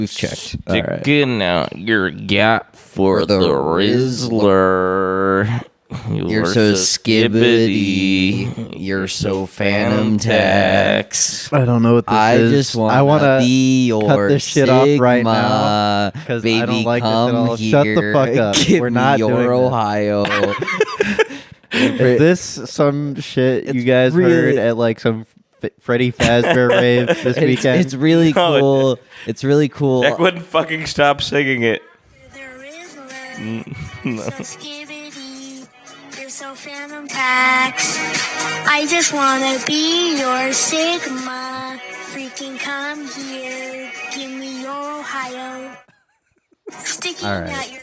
We've checked. Sticking out your ghayt for the rizzler. You're so skibbity. You're so phantom tax. I don't know what this is. I just want to be your cut this shit Sigma, off right now because I don't like this at all. here. Shut the fuck up. Give We're me not your doing Ohio. Is this some shit you guys heard at like some Freddy Fazbear rave this weekend? It's really cool. It's really cool. Jack wouldn't fucking stop singing it. No. So skibbity. You're so phantom tax. I just wanna be your Sigma. Freaking come here. Give me your Ohio. Sticking out your...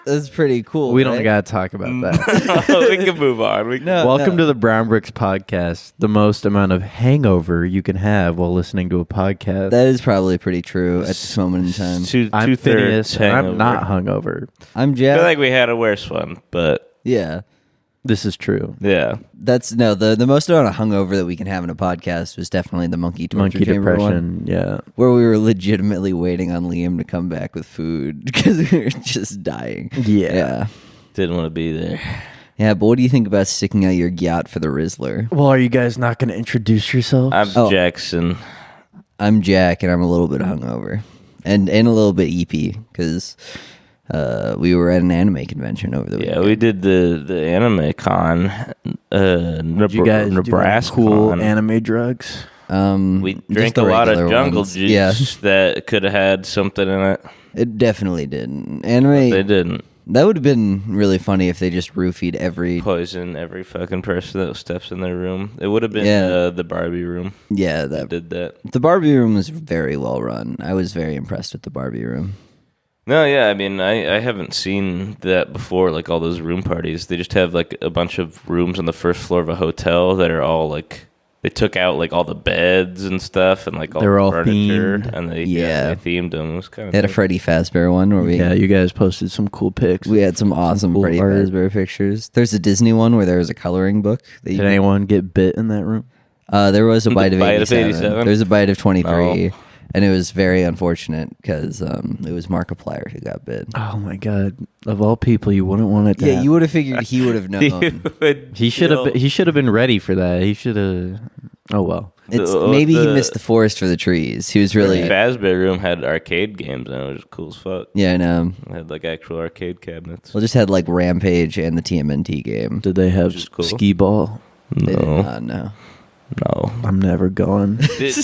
That's pretty cool. We don't gotta talk about that. We can move on. Welcome to the Brown Bricks podcast. The most amount of hangover you can have while listening to a podcast. That is probably pretty true at this moment in time. I'm Phineas, and I'm not hungover. I'm I Jack. feel like we had a worse one, but Yeah. This is true. yeah. That's the most amount of hungover that we can have in a podcast was definitely the monkey torture chamber depression. one, Yeah. where we were legitimately waiting on Liam to come back with food because we were just dying. Yeah. Didn't want to be there. Yeah, but what do you think about sticking out your ghayt for the rizzler? Well, are you guys not going to introduce yourselves? I'm Jackson. I'm Jack, and I'm a little bit hungover, and a little bit eepy because we were at an anime convention over the weekend. Yeah, we did the anime con. Did you guys do Nebraskon. cool anime drugs? We just drank the a lot of regular jungle ones. juice Yeah. that could have had something in it. It definitely didn't. Anime. They didn't. That would have been really funny if they just roofied every. Poison every fucking person that steps in their room. It would have been the Barbie room. Yeah, That did that. The Barbie room was very well run. I was very impressed with the Barbie room. No, yeah, I mean, I haven't seen that before, like all those room parties. They just have like a bunch of rooms on the first floor of a hotel that are all like, they took out like all the beds and stuff and like all They're the all furniture. themed. And they Yeah. themed them. It was kind of They had a Freddy Fazbear one where Yeah, you guys posted some cool pics. we had some awesome cool Freddy art. Fazbear pictures. There's a Disney one where there was a coloring book. That Did anyone get bit in that room? There was a bite of Bite of 87. 87? There was a bite of 23. Oh. And it was very unfortunate because it was Markaplier who got bit. Oh my god! Of all people, you wouldn't want it to. Yeah, happen. you would have figured he would have known. He should have. He should have been ready for that. He should have. Oh well. Maybe he missed the forest for the trees. He was really. Fazbear room had arcade games in it, which was cool as fuck. Yeah, I know. It had like actual arcade cabinets. Well, just had like Rampage and the TMNT game. Did they have Which is cool. skee ball? They did No, not know. no. I'm never going.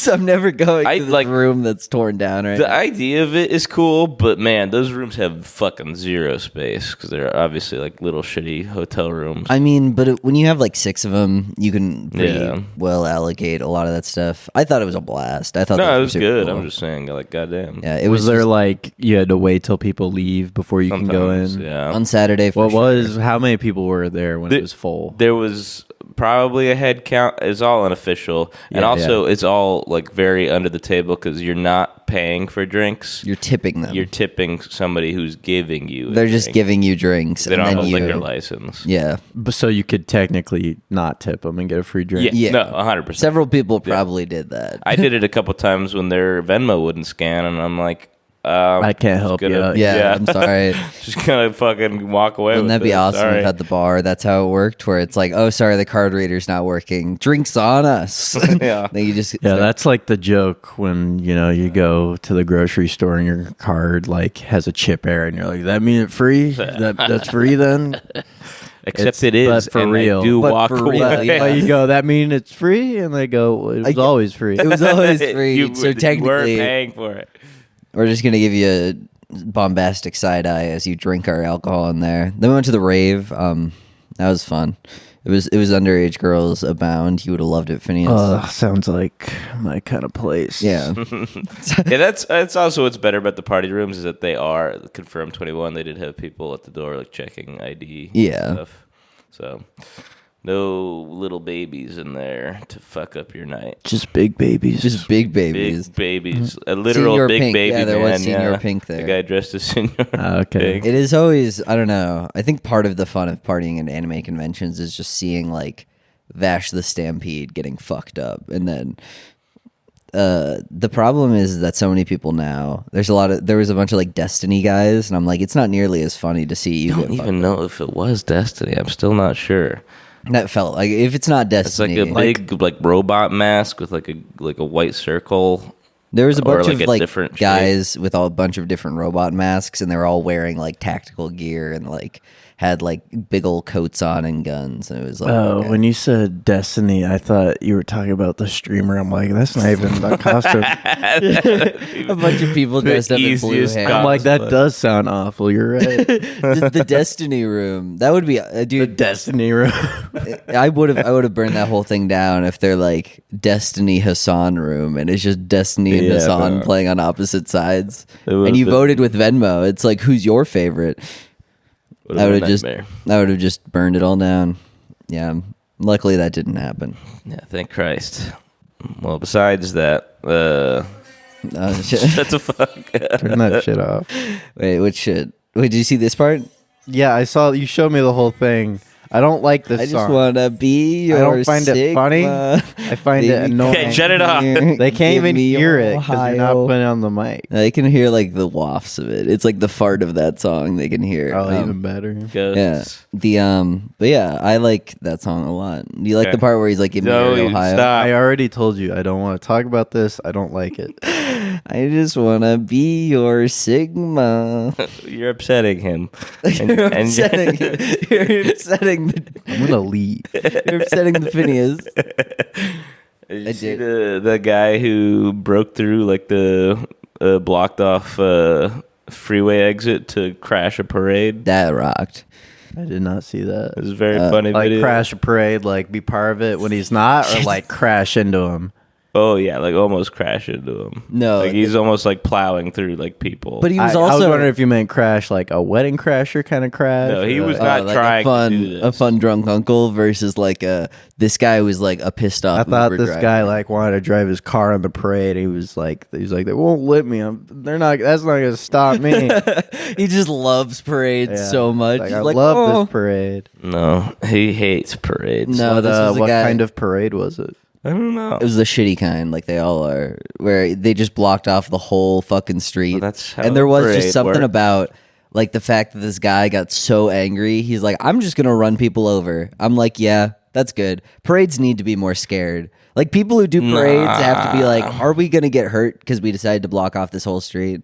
I'm never going I to this like- room that's torn down right The now. idea of it is cool, but man, those rooms have fucking zero space because they're obviously like little shitty hotel rooms. I mean, but when you have like 6 of them, you can pretty Yeah. well allocate a lot of that stuff. I thought it was a blast. I thought No, those it were was super good. cool. I'm just saying, like, goddamn. Yeah, it was there just like you had to wait till people leave before you can go Sometimes, in? Yeah. on Saturday. For What sure. was? How many people were there when it was full? There was probably a head count. It's all unofficial, and Yeah, also it's all like very under the table because you're not paying for drinks. You're tipping them. You're tipping somebody who's giving you. They're just giving you drinks, They and don't then have a you. liquor license. Yeah, But so you could technically not tip them and get a free drink. Yeah, Yeah. no, 100%. several people probably did that. I did it a couple times when their Venmo wouldn't scan, and I'm like, I can't help you. yeah, I'm sorry. Just gonna fucking walk away. Wouldn't with that be it. awesome Sorry. if at the bar that's how it worked, where it's like, oh, sorry, the card reader's not working. Drinks on us. Yeah. Then you just Yeah, that's like the joke when you go to the grocery store and your card like has a chip error and you're like, that mean it free? That's free then? Except it is, but for and real. they do But walk for away. real, yeah. Oh, you go, that mean it's free? And they go, well, it was always free. It was always free. You So weren't technically, paying for it. we're just gonna give you a bombastic side eye as you drink our alcohol in there. Then we went to the rave. That was fun. It was underage girls abound. You would have loved it, Phineas. Sounds like my kind of place. Yeah. Yeah, that's also what's better about the party rooms is that they are confirmed 21. They did have people at the door like checking ID. Yeah. And stuff. So no little babies in there to fuck up your night. Just big babies. Just big babies. Big babies, a literal Senior big Pink. baby Yeah, there man. was Senior Pink there. The guy dressed as Senior. Okay. Pink. It is always, I don't know. I think part of the fun of partying at anime conventions is just seeing like Vash the Stampede getting fucked up, and then The problem is that so many people now. There was a bunch of like Destiny guys, and I'm like, it's not nearly as funny to see you. I don't even know if it was Destiny. I'm still not sure. That felt like if it's not It's Destiny, like a big like robot mask with like a white circle. there was a bunch like of a like different shape. guys with a bunch of different robot masks, and they were all wearing like tactical gear and like had like big old coats on and guns. And it was like, Oh, okay. when you said Destiny, I thought you were talking about the streamer. I'm like, that's not even the costume. a bunch of people dressed up in blue easiest hair. I'm like, that Cosplay. does sound awful. You're right. the Destiny room. That would be, dude. Destiny room. I would have burned that whole thing down if they're like Destiny Hassan room and it's just Destiny and Yeah, Hassan bro. playing on opposite sides. It would've And you been- voted with Venmo. It's like, who's your favorite? Would've I would been have a just nightmare. burned it all down. Yeah. Luckily that didn't happen. Yeah, thank Christ. Well, besides that, Shit. shut the fuck up. Turn that shit off. Wait, what shit? Wait, did you see this part? Yeah, I saw you showed me the whole thing. I don't like this I just song. wanna be your I don't find it funny. Sigma. I find it Baby, annoying. Okay, shut it off. They can't Give even me hear it because you're not Ohio. putting it on the mic. They can hear like the wafts of it. It's like the fart of that song they can hear. Oh, even better. Yeah. But yeah, I like that song a lot. Do you like Okay. the part where he's like, "Give me No, your you Ohio"? stop. I already told you I don't want to talk about this. I don't like it. I just wanna be your Sigma. You're upsetting him. You're upsetting. You're upsetting. I'm gonna leave. You're upsetting the Phineas. Did you I see did. the guy who broke through like the blocked off freeway exit to crash a parade? That rocked. I did not see that. It was a very funny Like video. crash a parade, like be part of it when he's not, or like crash into him. Oh yeah, like almost crash into him. No, like he's almost like plowing through like people. But he was I was also wondering if you meant crash, like a wedding crasher kind of crash. No, he or was like- not like trying a fun, to do this. a fun drunk uncle versus like this guy was like a pissed off. I thought Uber this driver. guy like wanted to drive his car on the parade. He was like, they won't let me. They're not. That's not gonna stop me. He just loves parades Yeah. so much. Like, He's I like, love "Oh." this parade. No, he hates parades. No, this was a what guy- kind of parade was it? I don't know. It was the shitty kind, like they all are, where they just blocked off the whole fucking street. Well, that's how and there a was parade just something works. about like the fact that this guy got so angry. He's like, I'm just gonna run people over. I'm like, yeah, that's good. Parades need to be more scared. Like people who do parades have to be like, are we gonna get hurt because we decided to block off this whole street?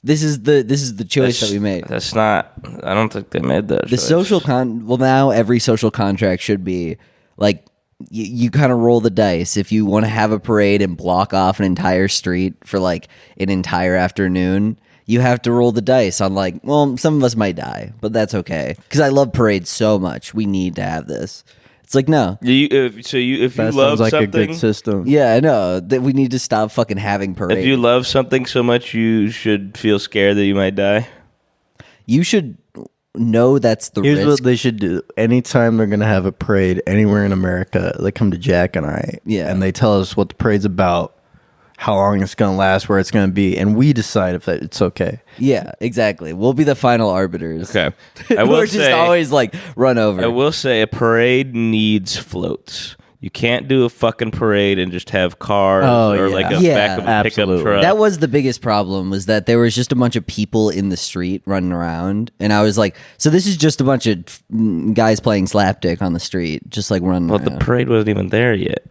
This is the choice that we made. That's not. I don't think they made that. The choice. social well now every social contract should be like you kind of roll the dice if you want to have a parade and block off an entire street for like an entire afternoon. You have to roll the dice on like, well, some of us might die, but that's okay because I love parades so much. We need to have this. It's like no, If you That love sounds like a something, good system. yeah, I know that we need to stop fucking having parades. if you love something so much, you should feel scared that you might die. You should know that's the Here's risk. what they should do. Anytime they're gonna have a parade anywhere in America, they come to Jack and I, Yeah. and they tell us what the parade's about, how long it's gonna last, where it's gonna be, and we decide if that it's okay. Yeah, exactly. We'll be the final arbiters. Okay, I will We're just say. always like run over. I will say a parade needs floats. You can't do a fucking parade and just have cars Oh, or yeah. like a Yeah, back of a pickup absolutely. truck. That was the biggest problem was that there was just a bunch of people in the street running around. And I was like, so this is just a bunch of guys playing slapdick on the street, just like running Well, the around. parade wasn't even there yet.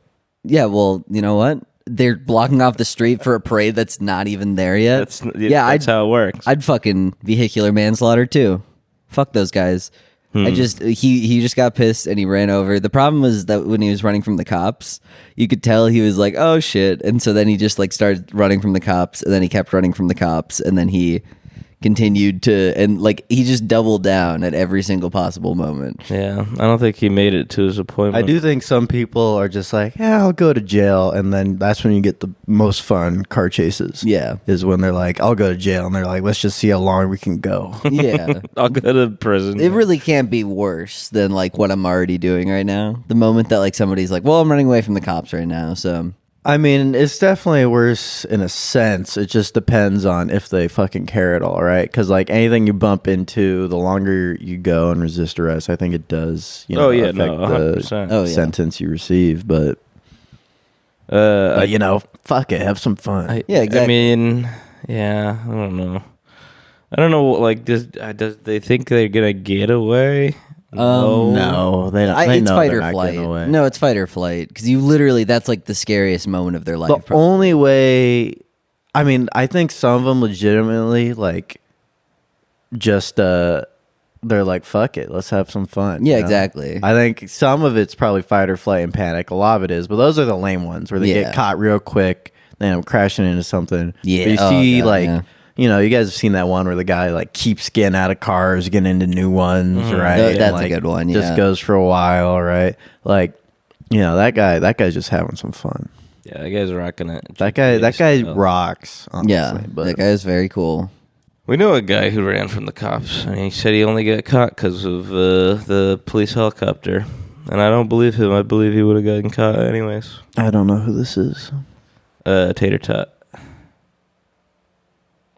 Yeah, well, you know what? They're blocking off the street for a parade that's not even there yet. That's I'd, how it works. I'd fucking vehicular manslaughter too. Fuck those guys. I just he just got pissed and he ran over. The problem was that when he was running from the cops, you could tell he was like, "Oh shit!" And so then he just like started running from the cops, and then he kept running from the cops, and then he continued to and like he just doubled down at every single possible moment. Yeah, I don't think he made it to his I appointment. do think some people are just like, yeah, I'll go to jail, and then that's when you get the most fun car chases. Yeah, Is when they're like, I'll go to jail, and they're like, let's just see how long we can go. yeah. I'll go to prison. It really can't be worse than like what I'm already doing right now. The moment that like somebody's like, "Well, I'm running away from the cops right now," so I mean, it's definitely worse in a sense. It just depends on if they fucking care at all, right? Because like anything you bump into, the longer you go and resist arrest, I think it does. You know, Oh, yeah, affect no, 100%. the Oh, yeah. sentence you receive. But But, fuck it, have some fun. Yeah, exactly. I mean, yeah, I don't know. I don't know. Like, does they think they're gonna get away? No, they don't. It's know fight they're or not flight. getting away. No, it's fight or flight because you literally that's like the scariest moment of their life. The only way, I mean, I think some of them legitimately like just they're like, fuck it, let's have some fun. Yeah, exactly. I think some of it's probably fight or flight and panic. A lot of it is, but those are the lame ones where they get caught real quick, then I'm crashing into something. Yeah, but you see you guys have seen that one where the guy like keeps getting out of cars, getting into new ones, right? That's and, a good one. Yeah. Just goes for a while, right? Like, that guy's just having some fun. Yeah, that guy's rocking it. That guy rocks. Honestly, Yeah, but that guy is very cool. We know a guy who ran from the cops, and he said he only got caught because of the police helicopter. And I don't believe him. I believe he would have gotten caught anyways. I don't know who this is. Tater Tot.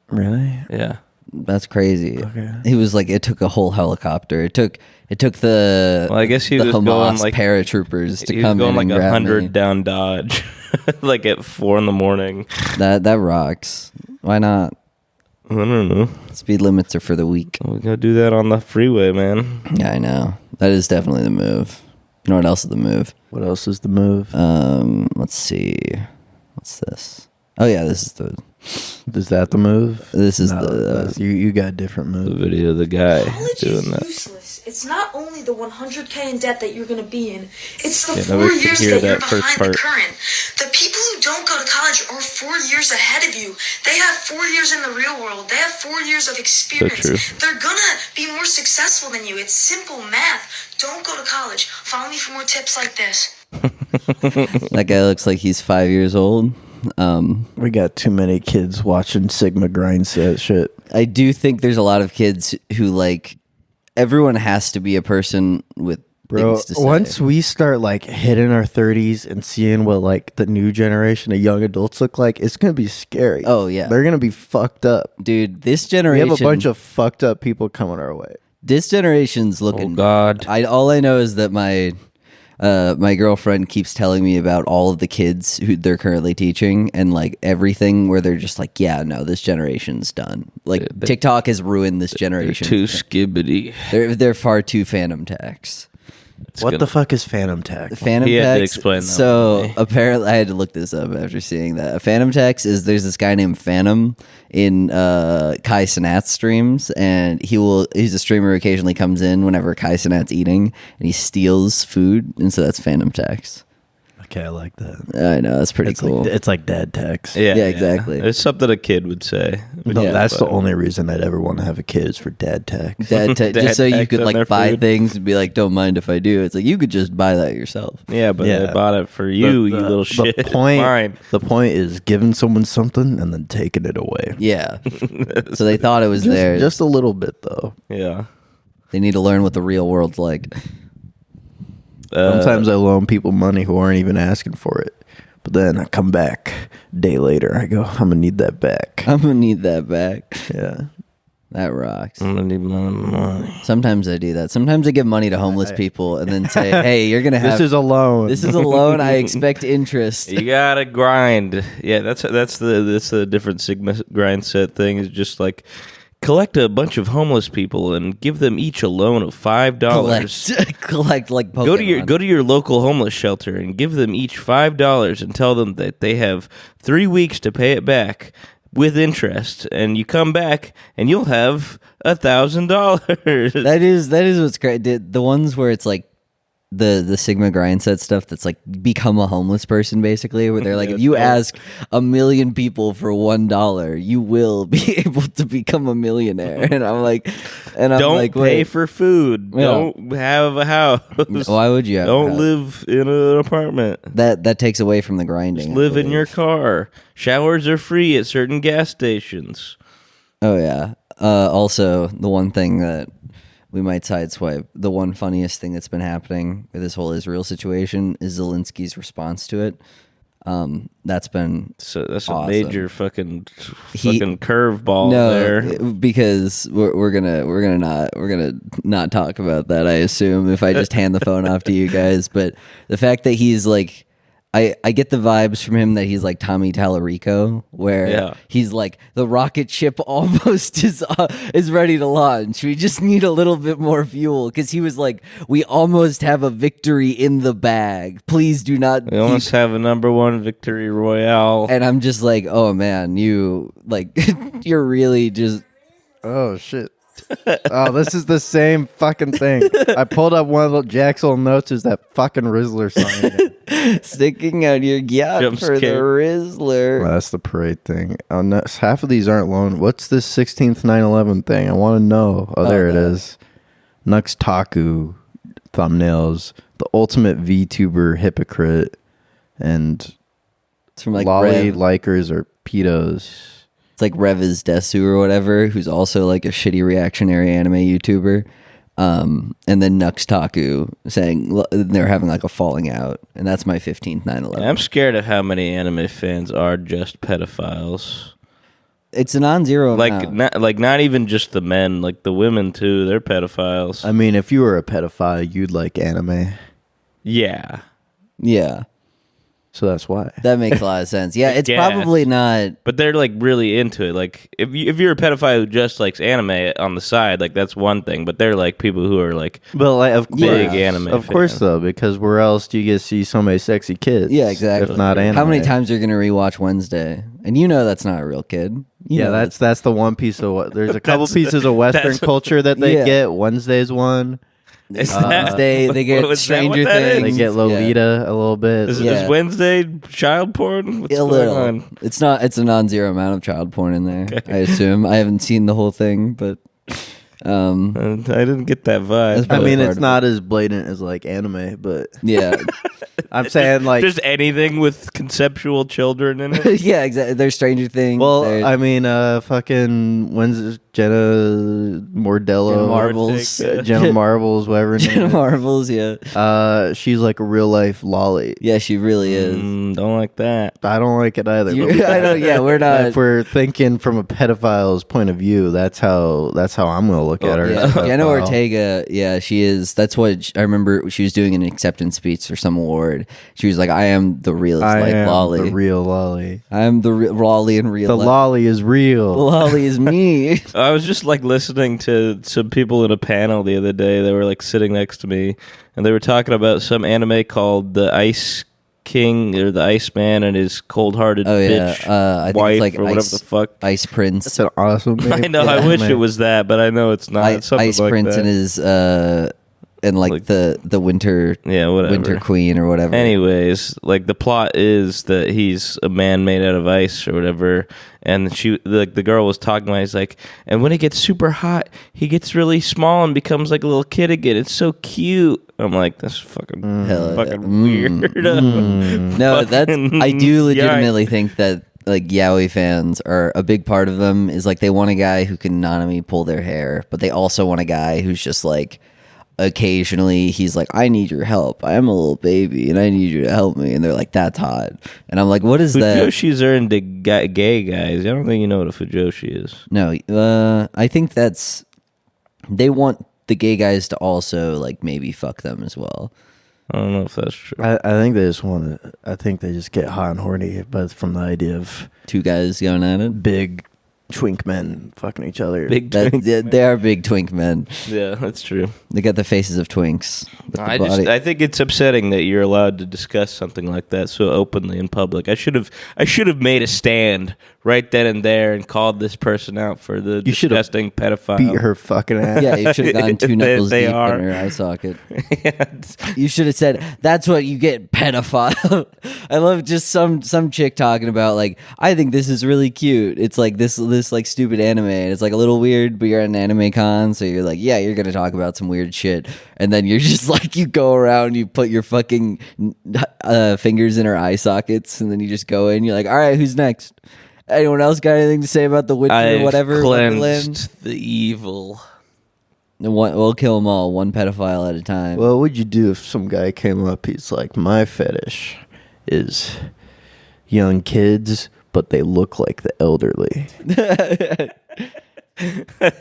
Really? Yeah. That's crazy. Okay. He was like, it took a whole helicopter. It took the Well, I guess he the was Hamas going like paratroopers to he come was going in like and grab 100 me. down Dodge, like at 4 a.m. That rocks. Why not? I don't know. Speed limits are for the weak. We gotta do that on the freeway, man. Yeah, I know. That is definitely the move. You know what else is the move? What else is the move? Let's see. What's this? Oh yeah, this is the. Is that the move? This is you got a different The move. video of the guy College doing is that. useless. It's not only the 100K in debt that you're going to be in. It's the Yeah, 4 nobody can years hear that you're that first behind part. the current. The people who don't go to college are 4 years ahead of you. They have 4 years in the real world. They have 4 years of experience. true. They're going to be more successful than you. It's simple math. Don't go to college. Follow me for more tips like this. That guy looks like he's 5 years old. We got too many kids watching Sigma grind set shit. I do think there's a lot of kids who like. Everyone has to be a person with Bro, things to say. once we start like hitting our 30s and seeing what like the new generation of young adults look like, it's gonna be scary. Oh, yeah. They're gonna be fucked up. Dude, this We generation. have a bunch of fucked up people coming our way. This generation's looking. Oh, God. All I know is that my girlfriend keeps telling me about all of the kids who they're currently teaching and like everything where they're just like, yeah, no, this generation's done. Like TikTok has ruined this They're generation. too skibbity. They're far too Phantom Tax. What the fuck is Phantom Tech? Phantom He had to Tax. explain that So one to me. apparently, I had to look this up after seeing that. A Phantom Tax is there's this guy named Phantom in Kai Cenat's streams, and he's a streamer who occasionally comes in whenever Kai Cenat's eating, and he steals food, and so that's Phantom Tax. Okay, I like that. I know that's pretty cool. It's like dad tax. Yeah, exactly. It's something a kid would say. No, Yeah, that's the only reason I'd ever want to have a kid is for dad tax. Just so you tax could on like their buy food. things and be like, don't mind if I do. It's like you could just buy that yourself. Yeah, but Yeah. I bought it for you, you little shit. The point, Fine. the point is giving someone something and then taking it away. Yeah. So they thought it was theirs. Just a little bit though. Yeah. They need to learn what the real world's like. Sometimes I loan people money who aren't even asking for it. But then I come back a day later. I go, I'm going to need that back. I'm gonna need that back. Yeah. That rocks. I'm gonna need my money. Sometimes I do that. Sometimes I give money to homeless people and then say, "Hey, you're gonna have This is a loan. This is a loan. I expect interest." You gotta grind. Yeah, that's the different Sigma grind set thing. Is just like collect a bunch of homeless people and give them each a loan of $5. Collect like Pokemon. Go to your local homeless shelter and give them each $5 and tell them that they have 3 weeks to pay it back with interest, and you come back and you'll have $1,000. That is what's great. The ones where it's like the Sigma grind set stuff that's like become a homeless person basically, where they're like, if you ask 1 million people for $1, you will be able to become a millionaire. And I'm like, Don't like, pay wait, for food. Yeah. Don't have a house. why would you? Don't live in an apartment. That takes away from the grinding. Live in your car. Showers are free at certain gas stations. Oh yeah. Also, the one thing that we might sideswipe, the one funniest thing that's been happening with this whole Israel situation is Zelensky's response to it. That's been So that's awesome. a major fucking curveball no, there. because we're gonna not talk about that. I assume if I just hand the phone off to you guys, but the fact that he's like, I get the vibes from him that he's like Tommy Tallarico, where he's like the rocket ship almost is ready to launch. We just need a little bit more fuel, because he was like, we almost have a victory in the bag. Please do not. We almost have a #1 victory royale. And I'm just like, oh man, you like you're really just. Oh shit. Oh, this is the same fucking thing. I pulled up one of the Jacksfilms notes. Is that fucking Rizzler song again? Sticking out your ghayt Jump for the scare. Rizzler. Well, that's the parade thing. Oh, no, half of these aren't loan. What's this 16th 9/11 thing? I want to know. Oh, there it is. Nuxtaku thumbnails. The ultimate VTuber hypocrite. And It's from like lolly Rev. likers or pedos. It's like Revis Desu or whatever, who's also like a shitty reactionary anime YouTuber. And then Nuxtaku saying they're having like a falling out. And that's my 15th 9/11. I'm scared of how many anime fans are just pedophiles. It's a non-zero Like amount. not even just the men, like the women too. They're pedophiles. I mean, if you were a pedophile, you'd like anime. Yeah. Yeah, So that's why. that makes a lot of sense. Yeah, it's guess. probably not. But they're like really into it. Like if you're a pedophile who just likes anime on the side, like that's one thing. But they're like people who are like But like, of course, big anime. of course, fans. though, because where else do you get to see so many sexy kids? Yeah, exactly. If not anime. How many times are you going to rewatch Wednesday? And you know that's not a real kid. You Yeah, know that's the one piece of what. There's a couple pieces of Western that's- culture that they Yeah. get. Wednesday's one. Is that- they what get was that Stranger what that is? Things. They get Lolita a little bit. Is, Yeah. is Wednesday child porn? What's A going little. on? It's not. It's a non-zero amount of child porn in there. I assume. I haven't seen the whole thing, but I didn't get that vibe. That's I probably mean, part it's of not as blatant as like anime, but yeah, I'm saying like, Just anything with conceptual children in it. yeah, exactly. There's Stranger Things. well, there's I mean, fucking when's Jenna Mordello, Jenna Marbles. Jenna Marbles, whatever. her name Jenna is. Marbles. Yeah, She's like a real life lolly. yeah, she really is. Don't like that. I don't like it either. You- I don't. Yeah, we're not. If we're thinking from a pedophile's point of view, that's how I'm gonna look at her. Yeah, as a Jenna pedophile. Ortega. Yeah, she is. That's what I remember. She was doing an acceptance speech for some award. She was like, "I am the realest I life am lolly. the real lolly. I am the lolly in real The life. lolly is The real. lolly is me." I was just like listening to some people in a panel the other day. They were like sitting next to me, and they were talking about some anime called The Ice King or The Iceman and his cold-hearted Oh yeah, bitch I think wife it's like or whatever Ice, the fuck. Ice Prince. That's an awesome name. I know. I Yeah. wish it was that, but I know it's not. It's something Ice like Prince that. and his and like the winter Yeah, whatever. winter queen or whatever. Anyways, like the plot is that he's a man made out of ice or whatever, and the girl was talking about. He's like, and when it gets super hot, he gets really small and becomes like a little kid again. It's so cute. I'm like, that's fucking Hell yeah. fucking weird. No, that's I do Fucking legitimately think that like yaoi fans are a big part of them is like they want a guy who can nanami pull their hair, but they also want a guy who's just like occasionally he's like, I need your help. I am a little baby and I need you to help me. And they're like, that's hot. And I'm like, what is that? Fujoshis are into gay guys. I don't think you know what a fujoshi is. No, I think that's they want the gay guys to also like maybe fuck them as well. I don't know if that's true. I think they just want to. I think they just get hot and horny, but from the idea of Two guys going at it. big twink men fucking each other. Big That, twink. they are big twink men. Yeah, that's true. They got the faces of twinks. with the body. I think it's upsetting that you're allowed to discuss something like that so openly in public. I should have made a stand right then and there and called this person out for the You should have disgusting pedophile. Beat her fucking ass. Yeah, you should have gone two knuckles They deep are. in her eye socket. Yes. You should have said, "That's what you get, pedophile." I love just some chick talking about like, I think this is really cute. It's like this like stupid anime. And it's like a little weird, but you're at an anime con, so you're like, yeah, you're gonna talk about some weird shit, and then you're just like, you go around, you put your fucking fingers in her eye sockets, and then you just go in. You're like, all right, who's next? Anyone else got anything to say about the winter, I've whatever? Wonderland? cleansed the evil. We'll kill them all, one pedophile at a time. Well, what would you do if some guy came up? He's like, my fetish is young kids, but they look like the elderly.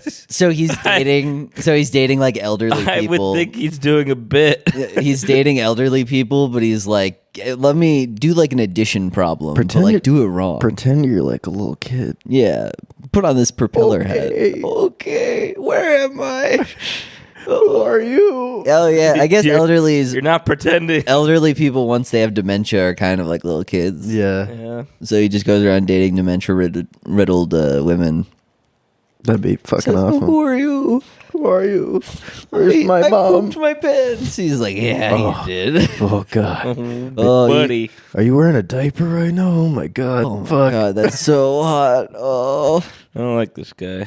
So he's dating. So he's dating like elderly I people. would think he's doing a bit. He's dating elderly people, but he's like, let me do like an addition problem, Pretend but like you're- do it wrong. Pretend you're like a little kid. Yeah, put on this propeller hat. Okay. Okay, where am I? Who are you? Oh yeah, I guess You're not pretending. elderly people once they have dementia are kind of like little kids. Yeah, Yeah. So he just goes around dating dementia riddled women. that'd be fucking Says, awesome. Who are you? Who are you? Where's my I mom? pooped my pants. He's like, yeah, you did. Oh god, Oh, Buddy. are you wearing a diaper right now? Oh my god, Oh my fuck. god, that's so hot. Oh, I don't like this guy.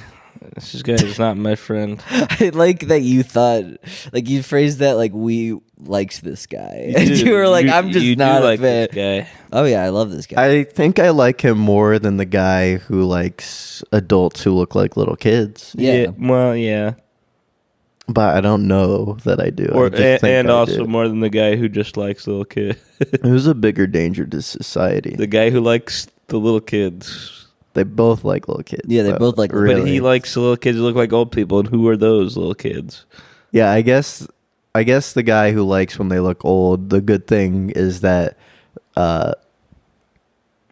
This guy is not my friend. I like that you thought, like you phrased that like we liked this guy, and Dude, you were like, I'm just you not do a like fan. this guy. Oh yeah, I love this guy. I think I like him more than the guy who likes adults who look like little kids. Yeah. Well, yeah. But I don't know that I do. Or I just think and I also do. more than the guy who just likes little kids. Who's a bigger danger to society? The guy who likes the little kids. They both like little kids. Yeah, they but both like little really. But he likes the little kids who look like old people. And who are those little kids? Yeah, I guess the guy who likes when they look old, the good thing is that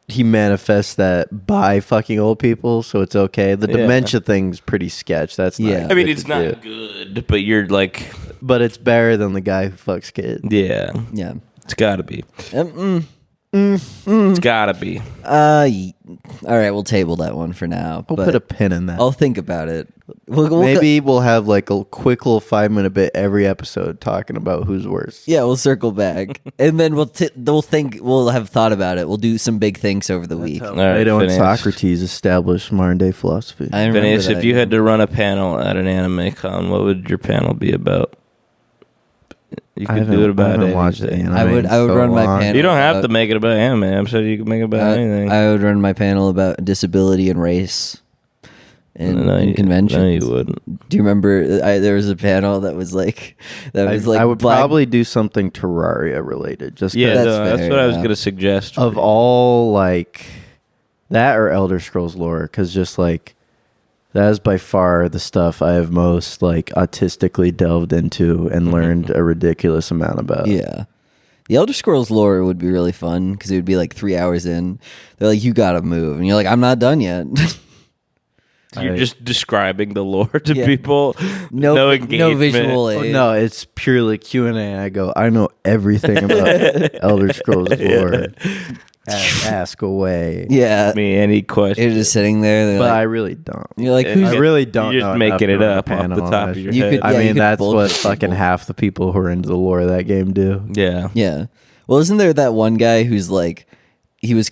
he manifests that by fucking old people, so it's okay. The Yeah. dementia thing's pretty sketch. That's not Yeah. I mean, good it's to not do. good, but you're like, But it's better than the guy who fucks kids. yeah, Yeah. it's gotta be. Mm. It's gotta be. All right, we'll table that one for now. We'll but put a pin in that. I'll think about it. We'll Maybe we'll have like a quick little 5-minute bit every episode talking about who's worse. Yeah, we'll circle back, and then we'll have thought about it. We'll do some big things over the week. All right, Plato and Phineas. Socrates established modern day philosophy. I remember Phineas, that. if you had to run a panel at an anime con, what would your panel be about? You I could do it haven't about watched anything. anime I would in so run my long. panel. You don't have about- to make it about anime. I'm sure you can make it about anything. I would run my panel about disability and race in conventions. No, you wouldn't. Do you remember? There was a panel that was like I would black- probably do something Terraria related. Just 'cause Yeah, That's that's fair, what I was yeah. going to suggest. of all like that or Elder Scrolls lore, because just like that is by far the stuff I have most like autistically delved into and learned a ridiculous amount about. Yeah. The Elder Scrolls lore would be really fun because it would be like 3 hours in. They're like, you gotta move, and you're like, I'm not done yet. You're just describing the lore to Yeah. people. no engagement. visual Oh, aid. no, it's purely Q&A. I go, I know everything about Elder Scrolls lore. Ask away. Yeah, Me any question. you're just sitting there. They're But like, I really don't. you're like, I who's? I really don't You're know just enough making to it run a up off panel the on top that of your shit. You head. could- I yeah, you mean, could that's what bullshit fucking people. half the people who are into the lore of that game do. Yeah. Yeah. Well, isn't there that one guy who's like, he was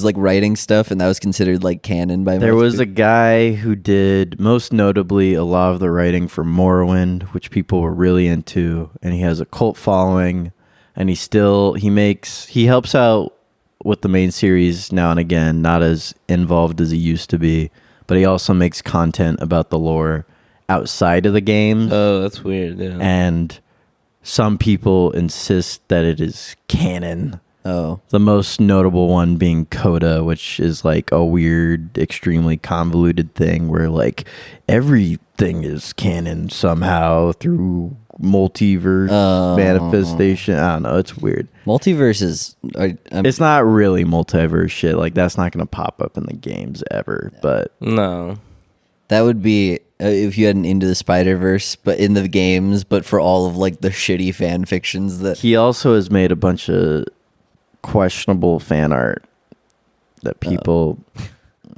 like writing stuff, and that was considered like canon by. There most was a people? guy who did most notably a lot of the writing for Morrowind, which people were really into, and he has a cult following, and he helps out with the main series now and again, not as involved as he used to be, but he also makes content about the lore outside of the games. Oh, that's weird. Yeah. And some people insist that it is canon. Oh, The most notable one being Coda, which is like a weird, extremely convoluted thing where like everything is canon somehow through multiverse Oh. manifestation. I don't know. It's weird. multiverses. It's not really multiverse shit. Like that's not going to pop up in the games ever. But No. That would be if you had an Into the Spider-Verse, but in the games, but for all of like the shitty fan fictions that. he also has made a bunch of questionable fan art that people.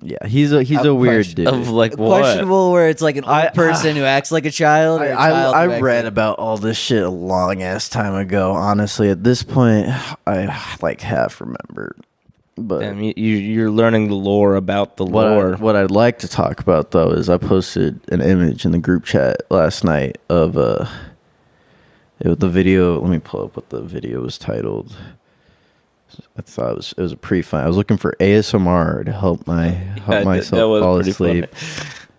Yeah, he's a weird question- dude. Of like what? Questionable, where it's like an old person who acts like a child. Or a child who I acts read like- about all this shit a long ass time ago. Honestly, at this point, I like half remembered. But Damn, you're learning the lore about the lore. what I'd like to talk about though is I posted an image in the group chat last night of the video. Let me pull up what the video was titled. I thought it was a pretty fun. I was looking for ASMR to help myself that was fall pretty asleep.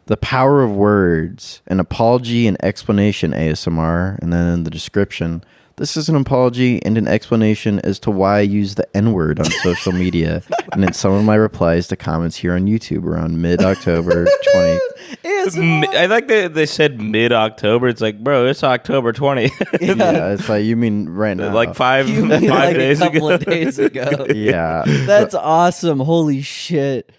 The power of words, an apology and explanation ASMR, and then in the description, This is an apology and an explanation as to why I use the N-word on social media and in some of my replies to comments here on YouTube around mid-October 20. I like they said mid-October. It's like, bro, it's October 20. Yeah, it's like, you mean right now. Like five like days a couple ago. of days ago. Yeah. That's awesome. Holy shit.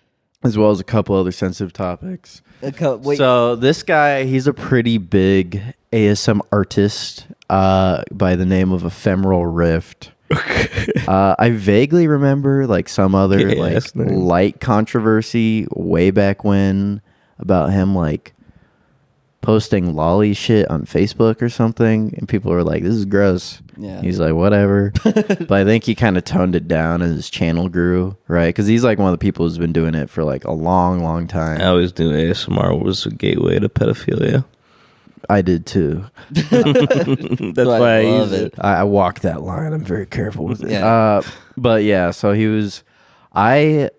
As well as a couple other sensitive topics. Wait. So this guy, he's a pretty big ASM artist by the name of Ephemeral Rift. I vaguely remember like some other like light controversy way back when about him like posting lolly shit on Facebook or something, and people were like, "This is gross." Yeah. He's like, "Whatever," but I think he kind of toned it down as his channel grew, right? Because he's like one of the people who's been doing it for like a long, long time. I always knew ASMR was a gateway to pedophilia. I did too. That's why I love use it. I walk that line. I'm very careful with it. Yeah. But yeah, so I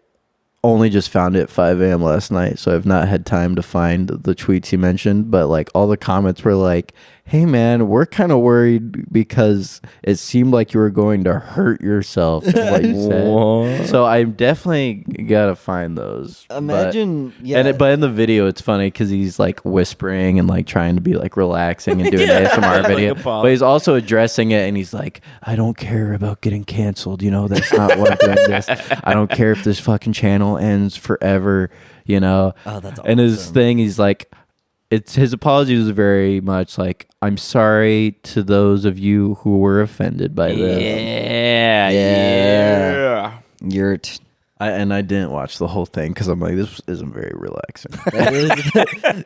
only just found it at 5 a.m. last night, so I've not had time to find the tweets he mentioned, but like all the comments were like, "Hey man, we're kind of worried because it seemed like you were going to hurt yourself," is what you said. What? So I definitely gotta find those. Imagine, But in the video, it's funny because he's like whispering and like trying to be like relaxing and doing an ASMR video, Like a pop. but he's also addressing it and he's like, "I don't care about getting canceled. You know, that's not what I'm doing this. I don't care if this fucking channel ends forever. You know." Oh, that's And his awesome. thing, he's like, his apology was very much like, "I'm sorry to those of you who were offended by this." Yeah. Yurt. I didn't watch the whole thing because I'm like, this isn't very relaxing.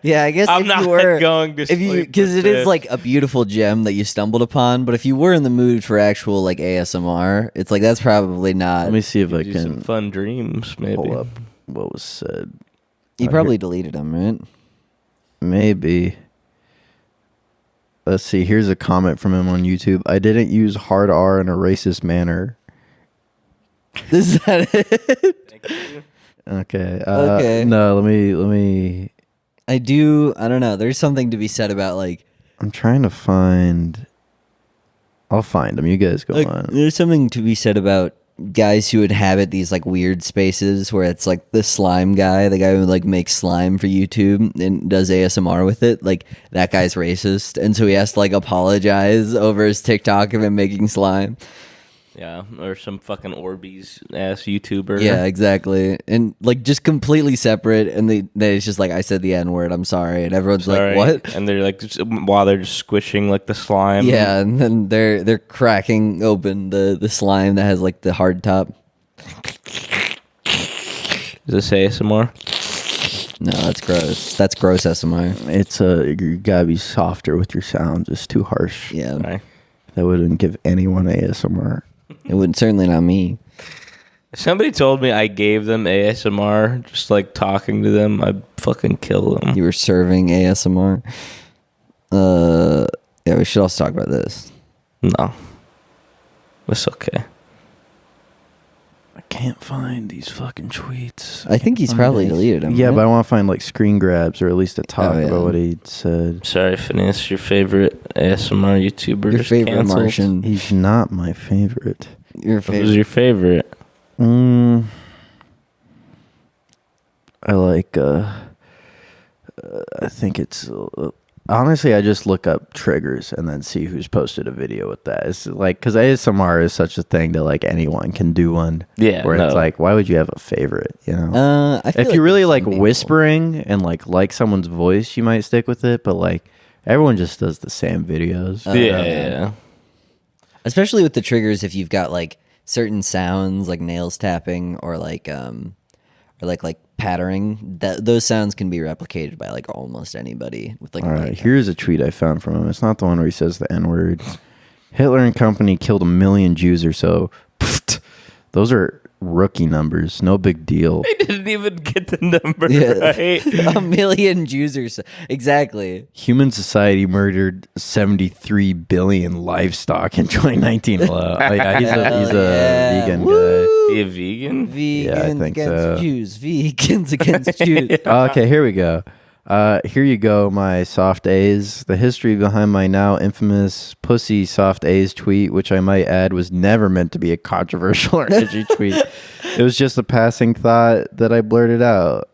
Yeah, I guess I'm if not you were going to if you sleep because with it is this. like a beautiful gem that you stumbled upon, but if you were in the mood for actual like ASMR, it's like that's probably not. Let me see if I Do some can fun dreams, maybe. pull up what was said. You probably deleted them, right? Maybe. Let's see. Here's a comment from him on YouTube. "I didn't use hard R in a racist manner." Is that it? Okay. Okay. No, let me. I don't know. There's something to be said about like I'm trying to find. I'll find them. You guys go on. there's something to be said about guys who inhabit these like weird spaces where it's like the slime guy, the guy who like makes slime for YouTube and does ASMR with it. Like that guy's racist, and so he has to like apologize over his TikTok of him making slime. Yeah, or some fucking Orbeez ass YouTuber. Yeah, exactly. And like just completely separate, and they it's just like, "I said the N-word, I'm sorry," and everyone's Sorry. like, "What?" And they're like, while they're just squishing like the slime. Yeah, and then they're cracking open the slime that has like the hard top. Is this ASMR? No, that's gross. That's gross SMR. It's you gotta be softer with your sounds. It's too harsh. Yeah, Sorry. That wouldn't give anyone ASMR. it wouldn't, certainly not me. Somebody told me I gave them ASMR, just like talking to them, I'd fucking kill them. You were serving ASMR. Yeah, we should also talk about this. No. It's okay. I can't find these fucking tweets. I think he's probably deleted them. Yeah, right? but I want to find like screen grabs or at least a talk Oh, yeah. about what he said. Sorry, Phineas, your favorite ASMR YouTuber Your just favorite canceled. Martian. He's not my favorite. Your Who's favorite. your favorite? I like. I think it's. Honestly, I just look up triggers and then see who's posted a video with that. It's like, because ASMR is such a thing that like anyone can do one. Yeah, Where it's no. like, why would you have a favorite? You know. I feel If you really there's like some people- whispering and like someone's voice, you might stick with it. But like everyone just does the same videos. Yeah. especially with the triggers, if you've got like certain sounds like nails tapping or like pattering, that those sounds can be replicated by like almost anybody with like All right, here's a tweet I found from him. It's not the one where he says the N-word. Hitler and company killed 1 million Jews or so. Pfft. Those are rookie numbers. No big deal. I didn't even get the number right. 1 million Jews or so. Exactly. Human society murdered 73 billion livestock in 2019 alone. Oh, yeah, he's a Yeah. vegan Be a vegan? Vegans Yeah, I think against so. Jews. Vegans against Jews. guy. Okay, here we go. Here you go, my soft A's. The history behind my now infamous pussy soft A's tweet, which I might add was never meant to be a controversial or edgy tweet. It was just a passing thought that I blurted out.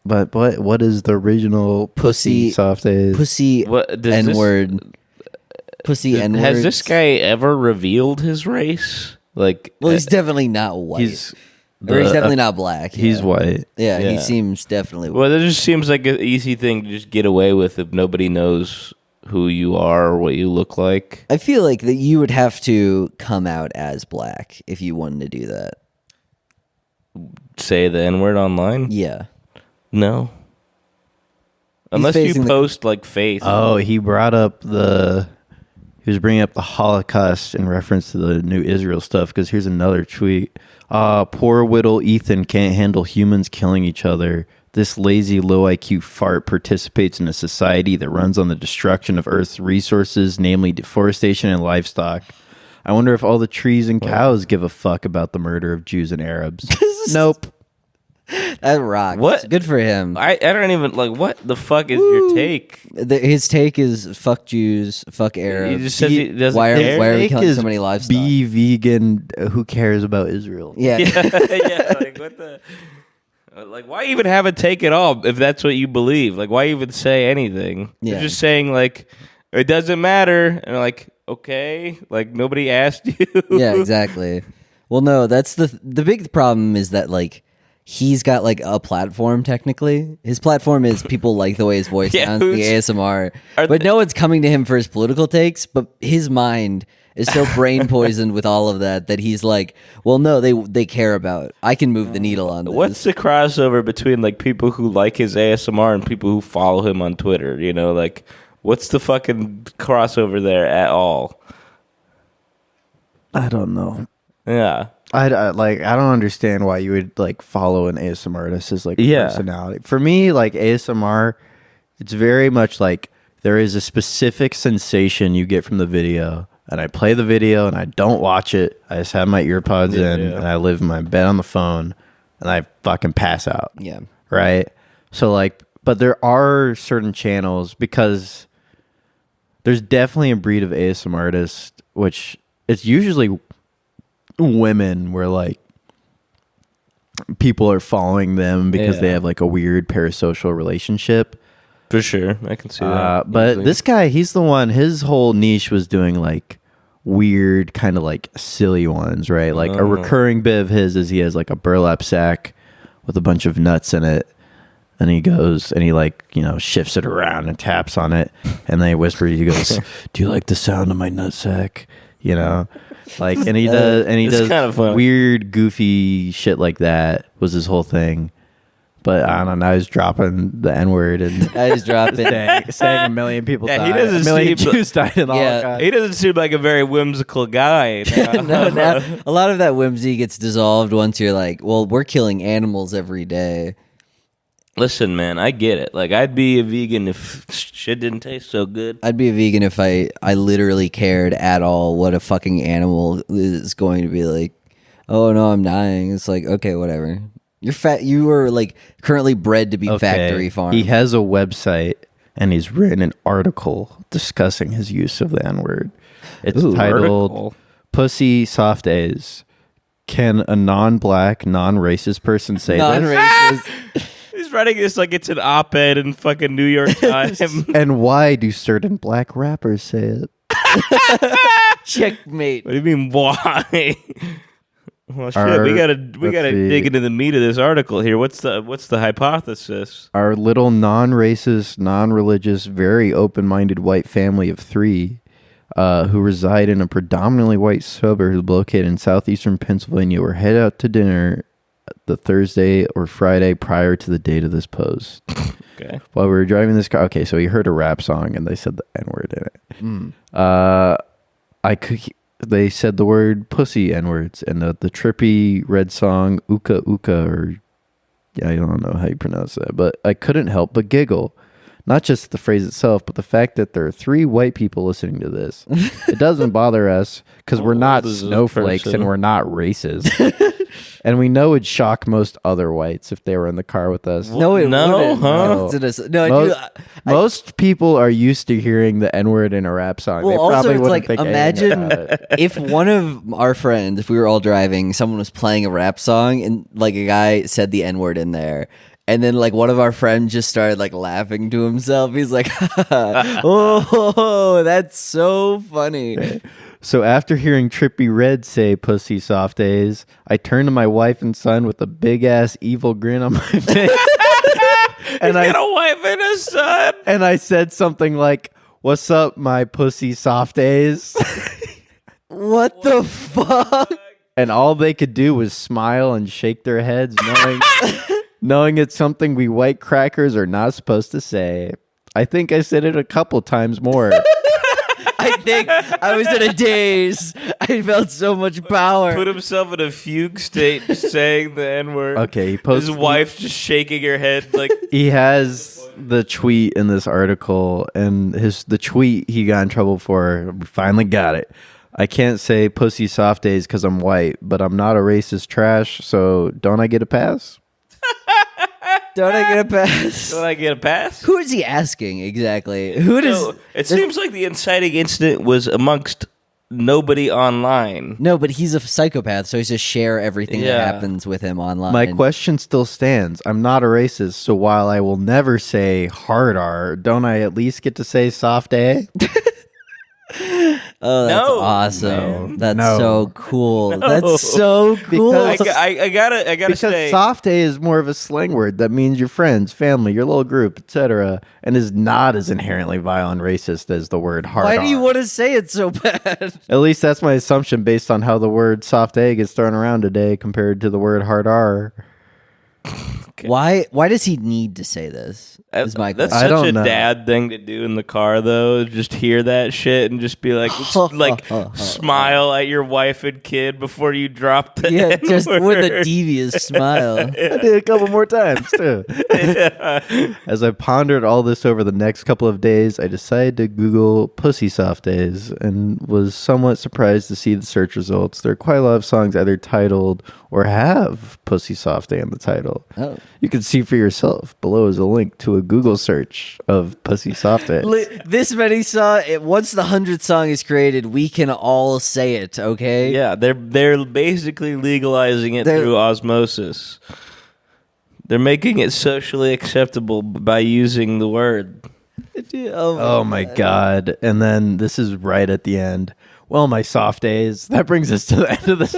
But what is the original pussy soft A's? Pussy N-word. Pussy N-word. Has this guy ever revealed his race? Like, well, he's definitely not white. He's definitely not black. He's white. Yeah, he seems definitely white. Well, that just seems like an easy thing to just get away with if nobody knows who you are or what you look like. I feel like that you would have to come out as black if you wanted to do that. Say the N-word online? Yeah. No. Unless you post like faith. Oh, he brought up he was bringing up the Holocaust in reference to the new Israel stuff, because here's another tweet. Poor Whittle Ethan can't handle humans killing each other. This lazy, low IQ fart participates in a society that runs on the destruction of Earth's resources, namely deforestation and livestock. I wonder if all the trees and cows give a fuck about the murder of Jews and Arabs. Nope. That rocks. What? Good for him. I don't even, like, what the fuck is your take? His take is fuck Jews, fuck Arabs. He just says he doesn't why care. are we killing so many livestock? Be vegan. Who cares about Israel? Yeah. Yeah, like, what the... Like, why even have a take at all if that's what you believe? Like, why even say anything? Yeah. You're just saying, like, it doesn't matter. And like, okay, like, nobody asked you. Yeah, exactly. Well, no, that's the big problem is that, like, he's got, like, a platform, technically. His platform is people like the way his voice sounds, the ASMR. But no one's coming to him for his political takes, but his mind is so brain poisoned with all of that he's like, well, no, they care about. I can move the needle on this. What's the crossover between, like, people who like his ASMR and people who follow him on Twitter? You know, like, what's the fucking crossover there at all? I don't know. Yeah. I don't understand why you would, like, follow an ASMR artist as, like, Yeah. personality. For me, like, ASMR, it's very much like there is a specific sensation you get from the video, and I play the video and I don't watch it. I just have my earpods in and I live in my bed on the phone and I fucking pass out. Yeah. Right? So, like, but there are certain channels, because there's definitely a breed of ASMR artist, which it's usually women, where, like, people are following them because they have, like, a weird parasocial relationship. For sure. I can see that. But easily. this guy, he's the one, his whole niche was doing, like, weird, kind of, like, silly ones, right? Like, a recurring bit of his is he has, like, a burlap sack with a bunch of nuts in it. And he goes and he, like, you know, shifts it around and taps on it. And then he whispers, he goes, do you like the sound of my nutsack? You know? Like, and he does kind of fun. weird, goofy shit like that was his whole thing. But I don't know, now he's dropping the N-word and I just dropped it. saying a million people died. he doesn't a million seem- Jews died in the Holocaust. He doesn't seem like a very whimsical guy. No, a lot of that whimsy gets dissolved once you're like, well, we're killing animals every day. Listen, man, I get it. Like, I'd be a vegan if shit didn't taste so good. I'd be a vegan if I literally cared at all what a fucking animal is going to be like. Oh, no, I'm dying. It's like, okay, whatever. You're fat. You were, like, currently bred to be factory farmed. He has a website and he's written an article discussing his use of the N-word. It's titled article. Pussy Soft A's. Can a non-black, non-racist person say this? Non-racist. He's writing this like it's an op-ed in fucking New York Times. And why do certain black rappers say it? Checkmate. What do you mean, why? Well, shit, Our- we gotta let's see. dig into the meat of this article here. What's the hypothesis? Our little non-racist, non-religious, very open-minded white family of three who reside in a predominantly white suburb located in southeastern Pennsylvania were head out to dinner the Thursday or Friday prior to the date of this post. Okay. While we were driving this car, okay, so he heard a rap song and they said the N-word in it. They said the word pussy N-words and the trippy red song Uka Uka, or I don't know how you pronounce that, but I couldn't help but giggle. Not just the phrase itself, but the fact that there are 3 white people listening to this. It doesn't bother us because we're not old is this snowflakes person? and we're not racist. And we know it'd shock most other whites if they were in the car with us. No, it No, wouldn't. huh? No, Most, dude, most people are used to hearing the N-word in a rap song. Well, They also, probably it's wouldn't like, think imagine anything about it. if one of our friends, if we were all driving, someone was playing a rap song and like a guy said the N-word in there. And then like one of our friends just started like laughing to himself. He's like, oh, that's so funny. So after hearing Trippy Red say pussy soft days, I turned to my wife and son with a big ass evil grin on my face. and Got a wife and a son. and I said something like, "What's up, my pussy soft days?" What the fuck? And all they could do was smile and shake their heads, knowing it's something we white crackers are not supposed to say. I think I said it a couple times more. I think I was in a daze. I felt so much power. Put himself in a fugue state, just saying the N-word. Okay, he His posted. wife just shaking her head like. He has the tweet in this article, and the tweet he got in trouble for. We finally got it. I can't say pussy soft days because I'm white, but I'm not a racist trash, so don't I get a pass? Don't I get a pass? Don't I get a pass? Who is he asking exactly? Who does? No, it seems like the inciting incident was amongst nobody online. No, but he's a psychopath, so he's just share everything that Yeah. happens with him online. My question still stands. I'm not a racist, so while I will never say hard R, don't I at least get to say soft A? Oh, that's No, awesome. man. That's No. so cool. No. That's so cool. Because- I gotta Because say. soft A is more of a slang word that means your friends, family, your little group, etc., and is not as inherently vile and racist as the word hard Why R. do you want to say it so bad? At least that's my assumption based on how the word soft A gets thrown around today compared to the word hard R. Why does he need to say this? Is my That's question. I such don't a know. dad thing to do in the car, though. Just hear that shit and just be like, smile at your wife and kid before you drop the Yeah, just with a N-word. devious smile. I did a couple more times too. As I pondered all this over the next couple of days, I decided to Google pussy soft days and was somewhat surprised to see the search results. There are quite a lot of songs either titled or have pussy soft day in the title. Oh. You can see for yourself. Below is a link to a Google search of pussy soft days. This many once the 100th song is created, we can all say it, okay? Yeah, they're basically legalizing it They're- through osmosis. They're making it socially acceptable by using the word. Oh my God. And then this is right at the end. Well, my soft days. That brings us to the end of this.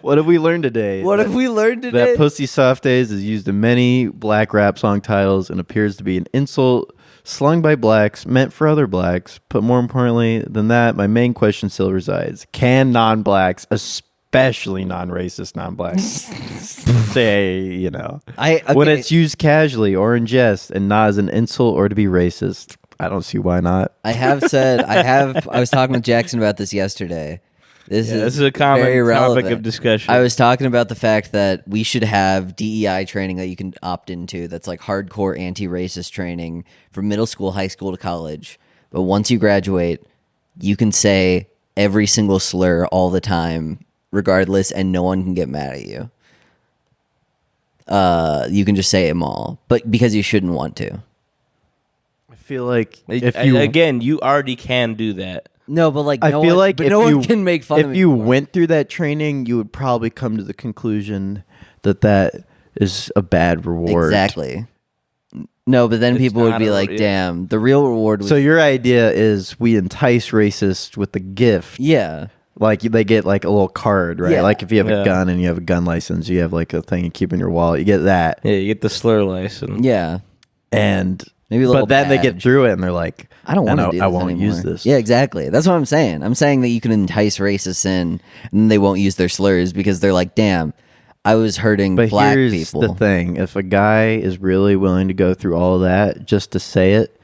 What have we learned today? What have we learned today? That pussy soft days is used in many black rap song titles and appears to be an insult slung by blacks, meant for other blacks. But more importantly than that, my main question still resides. Can non-blacks, especially non-racist non-blacks, say, when it's used casually or in jest and not as an insult or to be racist? I don't see why not. I was talking with Jackson about this yesterday. This This is a common very topic relevant. of discussion. I was talking about the fact that we should have DEI training that you can opt into that's like hardcore anti-racist training from middle school, high school to college. But once you graduate, you can say every single slur all the time, regardless, and no one can get mad at you. You can just say them all, but because you shouldn't want to. I feel like if you again, you already can do that. No, but like I no feel one, like but if no you one can make fun of if me you anymore. went through that training, you would probably come to the conclusion that is a bad reward. Exactly. No, but then It's people would not be a- like, yeah. "Damn, the real reward was." So your idea is we entice racists with the gift. yeah, Like they get like a little card, right? Yeah. Like if you have Yeah. a gun and you have a gun license, you have like a thing you keep in your wallet. You get that, Yeah, you get the slur license. yeah. and Maybe a little but then they get badge. through it and they're like, I don't want to do this I won't anymore. use this. Yeah, exactly. That's what I'm saying. I'm saying that you can entice racists in, and then they won't use their slurs because they're like, "Damn, I was hurting But black here's people." the thing: if a guy is really willing to go through all of that just to say it,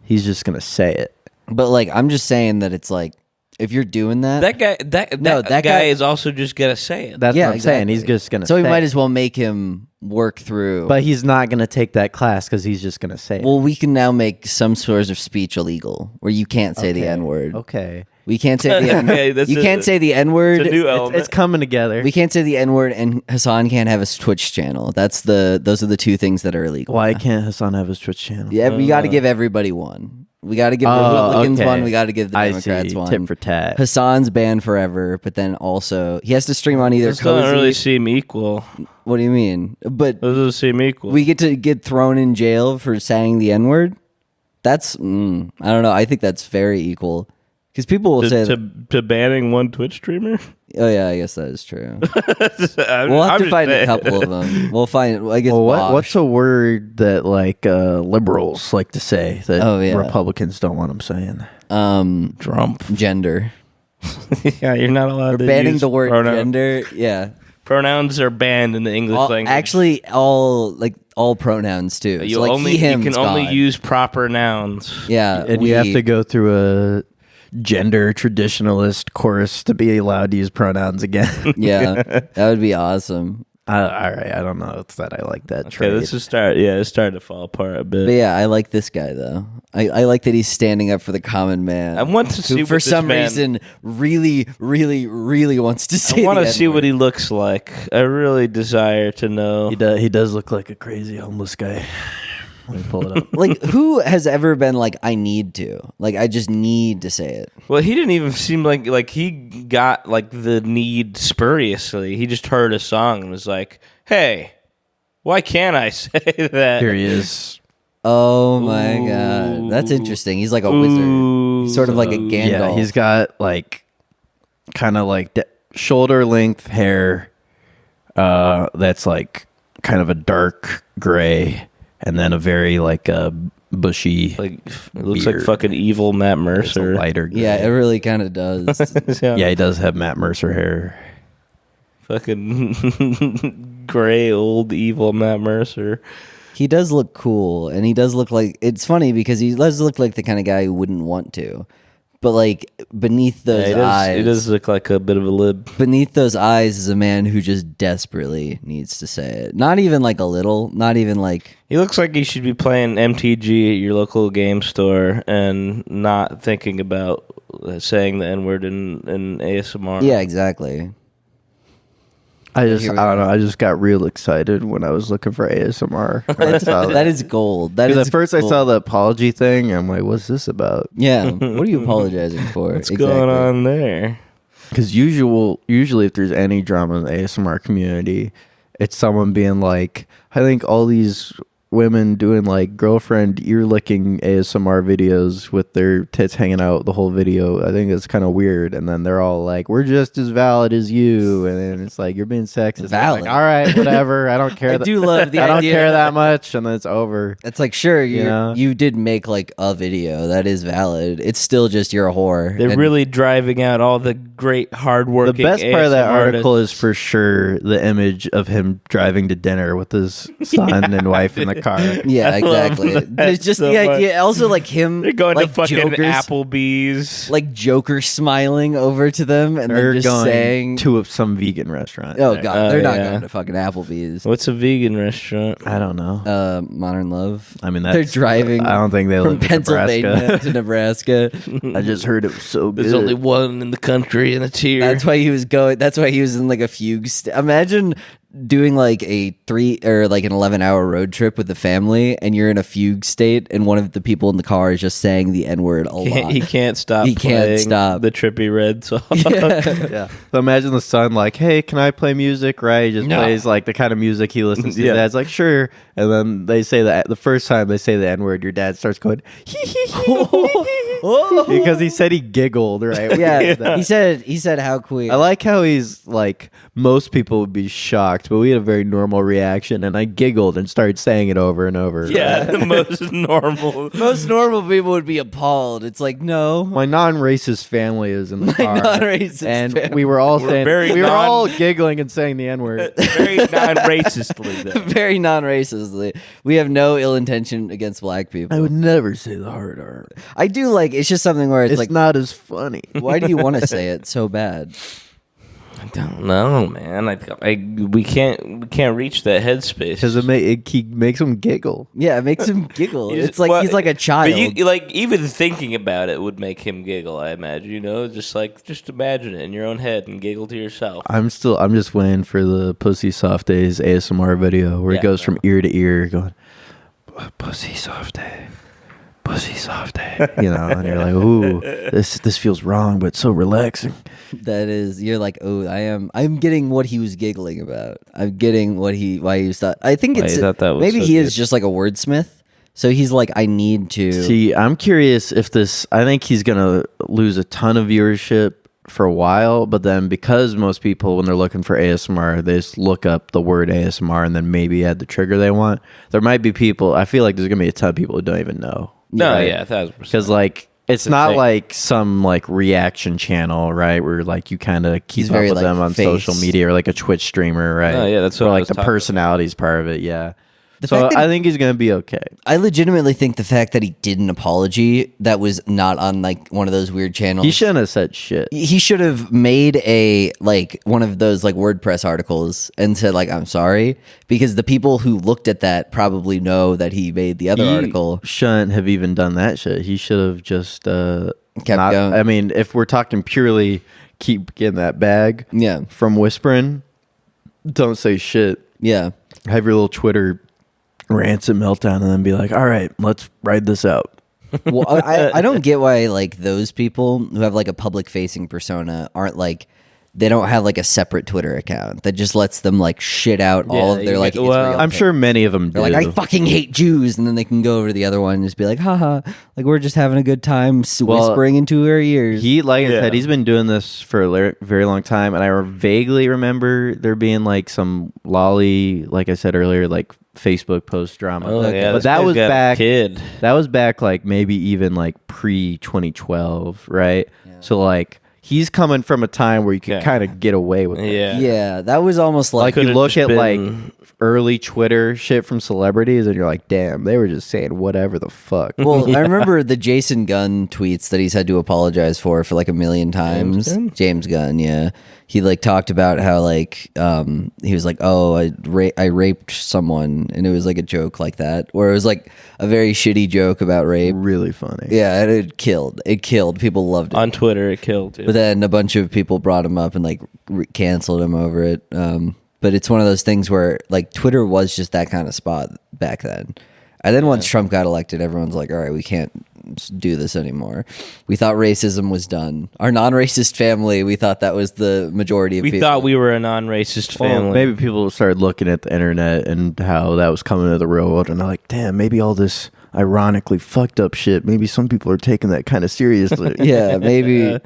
he's just gonna say it. But like, I'm just saying that it's like if you're doing that, that guy is also just gonna say it. That's yeah, what I'm saying. He's just gonna. So we say might it. as well make him work through. But he's not gonna take that class because he's just gonna say it. Well, we can now make some sorts of speech illegal where you can't say the N word. Okay. We can't say the N word. You can't say the N word. It's a new element. It's coming together. We can't say the N word, and Hassan can't have a Twitch channel. Those are the two things that are illegal. Why can't Hassan have his Twitch channel? Yeah, we got to give everybody one. We got to give the Republicans one. We got to give the Democrats one. Tit for tat. Hassan's banned forever, but then also he has to stream on either Those don't really Cozy. seem equal. What do you mean? But Those don't seem equal. we get to get thrown in jail for saying the N word. That's I don't know. I think that's very equal because people will say to banning one Twitch streamer. Oh yeah, I guess that is true. We'll have to find a couple of them. We'll find. I guess. Well, Bosch. what's a word that like liberals like to say that yeah. Republicans don't want them saying? Trump. Gender. Yeah, you're not allowed to Banning use the word pronouns. gender. Yeah. Pronouns are banned in the English language. Actually, all pronouns too. You So, like, only he, you him's can only gone. use proper nouns. Yeah, And you have to go through a gender traditionalist course to be allowed to use pronouns again. Yeah, that would be awesome. All right, I don't know if that I like that Okay, trait. this is it's starting to fall apart a bit. But yeah, I like this guy though. I like that he's standing up for the common man. I want to see who, what for this some man- reason, really, really, really wants to say. I want the to see N-word. what he looks like. I really desire to know. He does look like a crazy homeless guy. Let me pull it up. Like, who has ever been like, I need to, like, I just need to say it. Well, he didn't even seem like he got like the need spuriously. He just heard a song and was like, "Hey, why can't I say that?" Here he is. Oh my god, that's interesting. He's like a wizard. He's sort of like a Gandalf. Yeah, he's got like kind of like shoulder length hair that's like kind of a dark gray, and then a very like bushy, Like it looks beard. like fucking evil Matt It's a Mercer. lighter gray. Yeah, it really kind of does. Yeah, he does have Matt Mercer hair. Fucking gray old evil Matt Mercer. He does look cool, and he does look like, it's funny because he does look like the kind of guy who wouldn't want to, but like beneath those eyes, He does look like a bit of a lib. beneath those eyes is a man who just desperately needs to say it. Not even like a little, not even like, He looks like he should be playing MTG at your local game store and not thinking about saying the N-word in ASMR. yeah, exactly. I Here we don't know. I just got real excited when I was looking for ASMR. when I saw That is gold. That is Because at first I gold. saw the apology thing. I'm like, what's this about? Yeah, what are you apologizing for? What's going on there? Because usually if there's any drama in the ASMR community, it's someone being like, I think all these women doing like girlfriend ear licking ASMR videos with their tits hanging out the whole video. I think it's kind of weird. And then they're all like, we're just as valid as you. And then it's like, you're being sexist. Valid. Like, all right, whatever. I don't care. I do love the I don't idea. care that much. And then it's over. It's like, sure, You know? you did make like a video that is valid. It's still just you're a whore. They're And- really driving out all the great hardworking. The best part of that ASMR article artists. is for sure the image of him driving to dinner with his son and wife in the car. Yeah, exactly. that There's just so the much. idea. Also, like him, They're going like to fucking Joker's, Applebee's. like Joker smiling over to them and They're then just going saying, to some vegan restaurant. "Oh there. god, they're not yeah. going to fucking Applebee's." What's a vegan restaurant? I don't know. Modern Love. I mean, they're that's, driving. I don't think they from live in Pennsylvania Nebraska. to Nebraska. I just heard it was so good. There's only one in the country, and it's here. That's why he was going. That's why he was in like a fugue. Imagine doing like a 3 or like an 11-hour road trip with the family, and you're in a fugue state, and one of the people in the car is just saying the N-word a lot. He can't stop. He can't playing stop. the Trippy Red song. Yeah. So imagine the son like, hey, can I play music? Right? He just No. plays like the kind of music he listens to. Yeah. Dad's like, sure. And then they say that the first time they say the N-word, your dad starts going, because he said he giggled, right? when he Yeah, did that. he said how queer. I like how he's like, most people would be shocked shocked, but we had a very normal reaction, and I giggled and started saying it over and over. Yeah, the most normal. Most normal people would be appalled. It's like, no. My non-racist family is in the car, non-racist and family. we were all very we were all giggling and saying the N-word. Very non-racistly, though. Very non-racistly. We have no ill intention against black people. I would never say the hard R. I do like, it's just something where it's, It's like, not as funny. why do you want to say it so bad? I don't know, man. We can't reach that headspace. Because it makes them giggle. Yeah, it makes him giggle. You just- It's like well, he's like a child. But you, like, even thinking about it would make him giggle, I imagine. You know, just imagine it in your own head and giggle to yourself. I'm just waiting for the Pussy Soft Days ASMR video where Yeah, it goes no. from ear to ear going, Pussy Soft Day. Pussy Soft Day. You know, and you're like, ooh, this feels wrong, but so relaxing. That is, you're like, oh, I'm getting what he was giggling about. I'm getting why he was thought. I think Why it's he thought that was maybe so he is good. just like a wordsmith. So he's like, I need to. See, I'm curious if I think he's going to lose a ton of viewership for a while, but then because most people, when they're looking for ASMR, they just look up the word ASMR and then maybe add the trigger they want. There might be people, I feel like there's going to be a ton of people who don't even know. No, Right? yeah, 1,000%. Because like it's a not thing. like some like reaction channel, right? Where like you kind of keep He's up very, with like, them on face. social media, or like a Twitch streamer, right? Oh, yeah, that's Or what I like was the talking personality's part of it. Yeah. The So fact that- I think he's gonna be okay. I legitimately think the fact that he did an apology that was not on like one of those weird channels. He shouldn't have said shit. He should have made one of those like WordPress articles and said like, I'm sorry, because the people who looked at that probably know that he made the other He article. shouldn't have even done that shit. He should have just Kept not, going. I mean, if we're talking purely keep getting that bag Yeah. from whispering, don't say shit. Yeah. Have your little Twitter rants and meltdown and then be like, all right, let's ride this out. Well, I don't get why like those people who have like a public facing persona aren't like, they don't have like a separate Twitter account that just lets them like shit out all of Yeah, their you like get- well, Israel I'm pics. sure many of them do. They're like, I fucking hate Jews, and then they can go over to the other one and just be like, haha, like we're just having a good time Well, whispering into our ears. He, like I Yeah. said, he's been doing this for a very long time, and I vaguely remember there being like some lolly, like I said earlier, like Facebook post drama. Oh, yeah, but this that guy's was got a back. kid. That was back like maybe even like pre 2012, right? So like he's coming from a time where you could Yeah. kind of get away with it. Yeah. Yeah, that was almost Like like, you Could've look just at like been- early Twitter shit from celebrities, and you're like, damn, they were just saying whatever the fuck. well, I remember the Jason Gunn tweets that he's had to apologize for like a million times. James Gunn, yeah. He like talked about how like he was like, oh, I raped someone, and it was like a joke like that, or it was like a very shitty joke about rape. Really funny. Yeah, and it killed. People loved it. On Twitter, it killed, too. But then a bunch of people brought him up and like canceled him over it. But it's one of those things where like Twitter was just that kind of spot back then. And then once Trump got elected, everyone's like, all right, we can't do this anymore. We thought racism was done. Our non-racist family, we thought that was the majority of we people. thought we were a non-racist family. Well, maybe people started looking at the internet and how that was coming to the real world, and they're like, damn, maybe all this ironically fucked up shit, maybe some people are taking that kind of seriously. Yeah, maybe.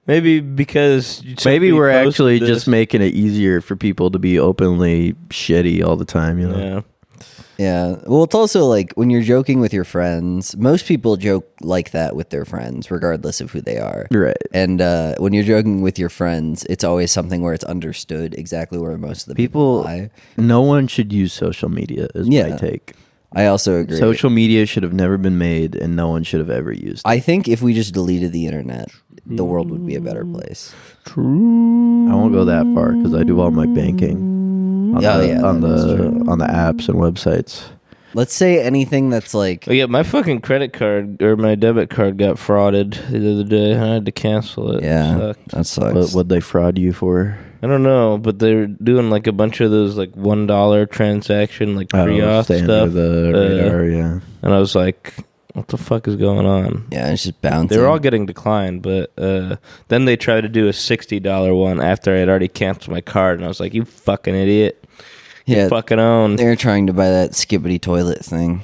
Maybe because Maybe somebody we're posted actually this. just making it easier for people to be openly shitty all the time, you know? Yeah. Yeah. Well, it's also like when you're joking with your friends, most people joke like that with their friends, regardless of who they are. Right. And when you're joking with your friends, it's always something where it's understood exactly where most of the people lie. No one should use social media, is Yeah. my take. I also agree. Social media should have never been made, and no one should have ever used it. I think if we just deleted the internet, the world would be a better place. I won't go that far because I do all my banking on, Oh, the, yeah, on that's the true. on the apps and websites. Let's say anything that's like, Oh, yeah, my fucking credit card or my debit card got frauded the other day. I had to cancel it. yeah, Sucked. that sucks. What'd they fraud you for? I don't know, but they're doing like a bunch of those like $1 transaction like pre-auth stay stuff. under the radar, yeah. And I was like, what the fuck is going on? Yeah, it's just bouncing. They were all getting declined, but then they tried to do a $60 one after I had already canceled my card, and I was like, you fucking idiot. Yeah, You fucking own. they're trying to buy that skibbity toilet thing.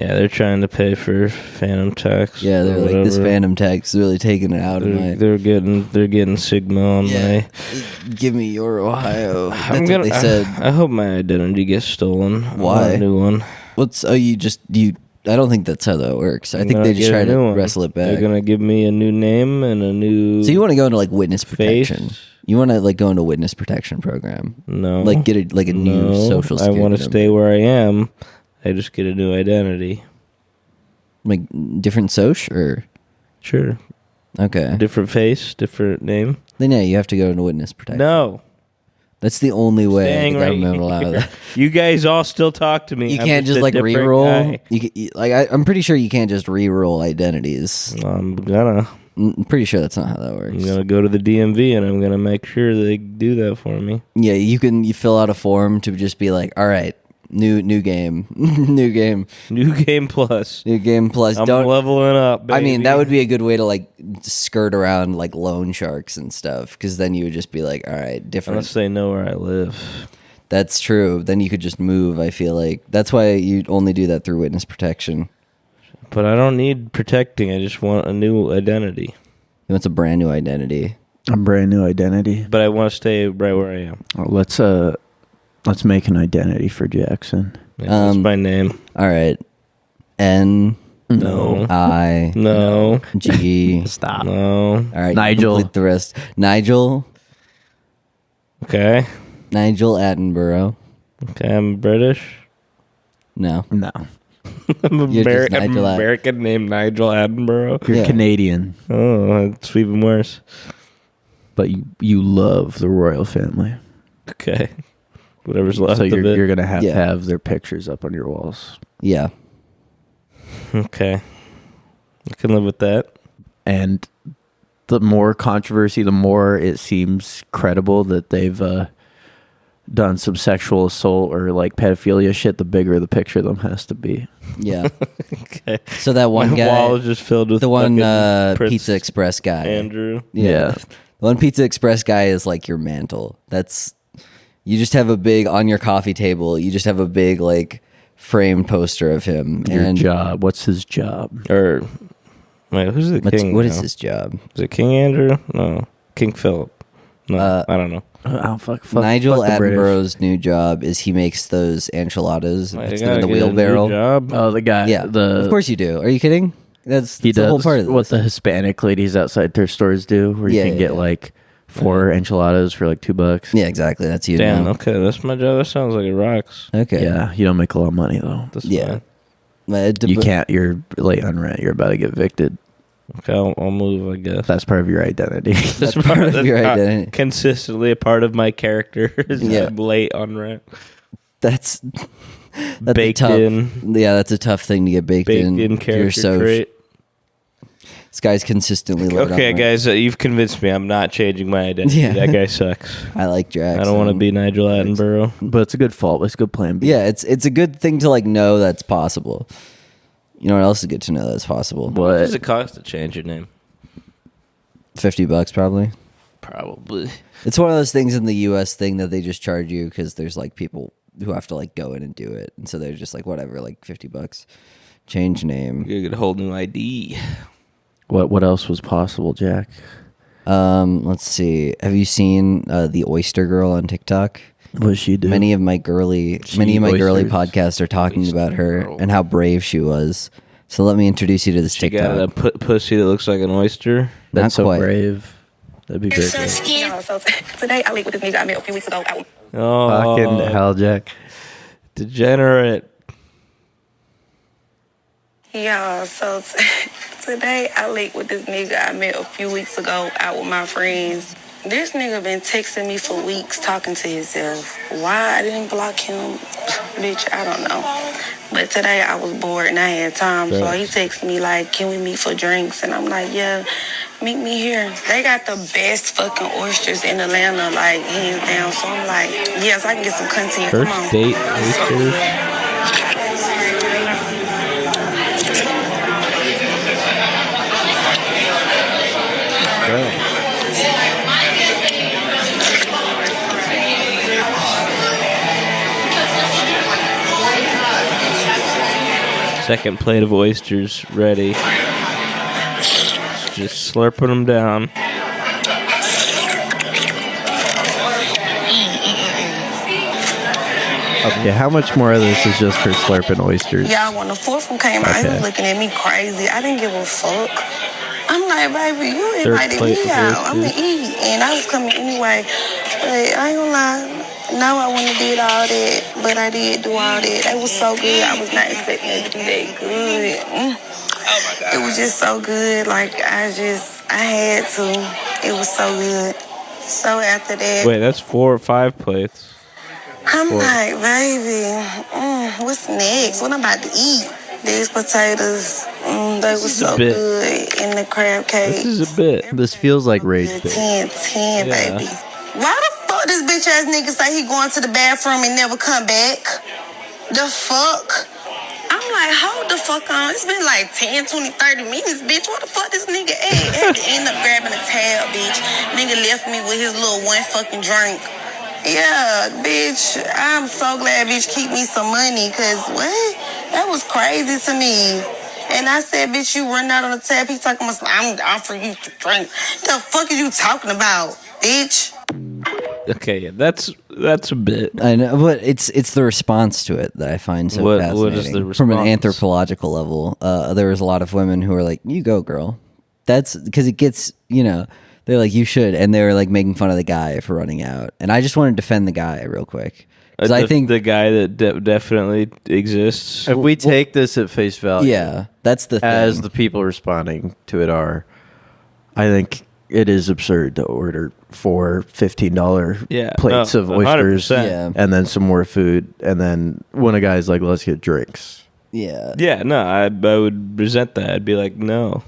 Yeah, they're trying to pay for phantom tax. Yeah, they're like, this phantom tax is really taking it out of my... They're getting Sigma on my... Give me your Ohio. I'm That's what they said. I hope my identity gets stolen. I Why? want a new one. I don't think that's how that works. I think they just try to wrestle it back. They're gonna give me a new name and a new... So you want to go into like witness protection? face? You want to like go into witness protection program? No. Like get a new social I security want to number. stay where I am. I just get a new identity. Like different soch or... Sure. Okay. Different face, different name. Then yeah, you have to go into witness protection. No. That's the only way Staying the right government will allow here. that. You guys all still talk to me. You I'm can't just a like different re-roll. guy. I'm pretty sure you can't just re-roll identities. I'm gonna Pretty sure that's not how that works. I'm gonna go to the DMV and I'm gonna make sure they do that for me. Yeah, you fill out a form to just be like, all right, new game, new game, New game plus. new game plus. I'm Don't. leveling up. Baby. I mean, that would be a good way to like skirt around like loan sharks and stuff, because then you would just be like, all right, different. unless they know where I live. That's true. Then you could just move. I feel like that's why you only do that through witness protection. But I don't need protecting. I just want a new identity. It's a brand new identity. A brand new identity. But I want to stay right where I am. Let's make an identity for Jackson. Yeah, that's my name. All right, N No. I No. G. Stop. No. All right, Nigel. complete the rest. Nigel Okay. Attenborough. Okay, I'm British. No, No. I'm You're just I'm Nigel American named Nigel Attenborough. You're Yeah. Canadian, Oh, it's even worse. but you love the royal family. Okay. Whatever's left So of you're it. going to have Yeah. to have their pictures up on your walls. yeah. Okay. I can live with that. And the more controversy, the more it seems credible that they've done some sexual assault or like pedophilia shit, the bigger the picture of them has to be. Yeah. Okay. So that one My guy, wall is just filled with the one fucking Prince Pizza Express guy. Andrew. Yeah. The one Pizza Express guy is like your mantle. You just have a big, on your coffee table, you just have a big like framed poster of him. Your and job. What's his job? Or wait, who's the king? what is now? his job? Is it King Andrew? No. King Philip. No, I don't know. Fuck Nigel the British. Attenborough's new job is he makes those enchiladas. Like, Puts I them in gotta the get a new wheelbarrow. job. Oh, the guy. Yeah, of course you do. Are you kidding? That's He the does whole part of this. what the Hispanic ladies outside their stores do, where you Yeah, can yeah, get yeah. like 4 enchiladas for like $2. Yeah, exactly. That's you. Damn. now. Okay, that's my job. That sounds like it rocks. Okay. Yeah, you don't make a lot of money though. That's Yeah. fine. But You can't. You're late on rent. You're about to get evicted. Okay, I'll move. I guess. That's part of your identity. That's part of your identity. Consistently a part of my character. Is Yeah. I'm late on rent. That's Baked a tough, in. Yeah, that's a tough thing to get baked Baked in. in You're character so trait. This guy's consistently low. Okay, guys, you've convinced me. I'm not changing my identity. Yeah. That guy sucks. I like Jackson. I don't want to be Nigel Attenborough. But it's a good fault. It's a good plan B. Yeah, it's a good thing to like know that's possible. You know what else is good to know that's possible? What does But it cost to change your name? $50 probably. Probably. It's one of those things in the U.S. thing that they just charge you because there's like people who have to like go in and do it, and so they're just like whatever, like $50. Change name. You get a whole new ID. what else was possible, Jack? Let's see. Have you seen the Oyster girl on TikTok? What does she do? Many of my girly She eat girly oysters? podcasts are talking Oyster about her girl. and how brave she was. So let me introduce you to this She got TikTok. a pussy that looks like an oyster. That's Not so quite. brave. That'd be You're great. so skinny. Yo, so today I leaked with this nigga I met a few weeks ago. Oh, Fucking hell, Jack. degenerate. Yeah, so today I leaked with this nigga I met a few weeks ago out with my friends. This nigga been texting me for weeks talking to himself. Why I didn't block him, bitch, I don't know. But today I was bored and I had time, so he texted me like, can we meet for drinks? And I'm like, yeah, meet me here. They got the best fucking oysters in Atlanta, like hands down. So I'm like, yes, I can get some content. Come on. First date oysters. Second plate of oysters ready. Just slurping them down. Okay, how much more of this is just her slurping oysters? Yeah, when the fourth one came out, he was Okay. looking at me crazy. I didn't give a fuck. I'm like, baby, you Third invited plate me of out. I'm oysters. gonna eat. And I was coming anyway. But I ain't gonna lie. No, I wouldn't have did all that. But I did do all that. It was so good. I was not expecting it to be that good. Oh my God. It was just so good. Like, I had to. It was so good. So after that, Wait, that's 4 or 5 plates. I'm like, baby, what's next? What I'm about to eat? These potatoes, they were so bit. good. And the crab cakes. This is a bit. This feels like rage bait. 10, Yeah. baby. Why the fuck this bitch ass nigga say he going to the bathroom and never come back? The fuck? I'm like, hold the fuck on. It's been like 10, 20, 30 minutes, bitch. What the fuck this nigga ate? Had to end up grabbing a tab, bitch. Nigga left me with his little one fucking drink. Yeah, bitch. I'm so glad bitch keep me some money, cause what? That was crazy to me. And I said, bitch, you run out on the tab. He talking about, I'm offering you to drink. The fuck are you talking about, bitch? Okay, yeah, that's a bit. I know, but it's the response to it that I find so What fascinating. is the From an response? anthropological level, there was a lot of women who were like, "You go, girl." That's because it gets, they're like, "You should," and they were like making fun of the guy for running out. And I just want to defend the guy real quick because I think the guy that definitely exists. If we take this at face value, yeah, that's the thing. as the people responding to it are, I think it is absurd to order 4 $15 Yeah, plates no, of oysters 100%. Yeah. and then some more food, and then when a guy's like, let's get drinks. yeah, Yeah, no, I would resent that. I'd be like, no,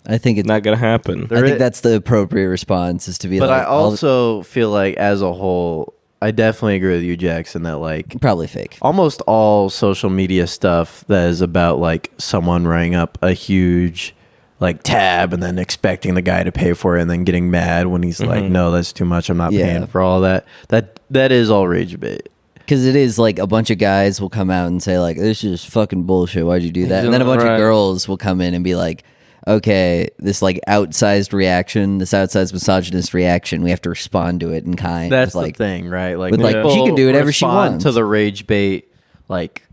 I think it's not gonna happen. I think that's the appropriate response is to be But like, I also feel like as a whole, I definitely agree with you, Jackson, that like probably fake. almost all social media stuff that is about like someone running up a huge like tab and then expecting the guy to pay for it and then getting mad when he's like, no, that's too much. I'm not Yeah. paying for all that. That is all rage bait. Because it is like a bunch of guys will come out and say like, this is fucking bullshit. Why'd you do that? And then a bunch Right. of girls will come in and be like, okay, this like outsized reaction, this outsized misogynist reaction, we have to respond to it in kind. That's with, like, the thing, right? Like, with, like, people she can do whatever she respond wants. to the rage bait, like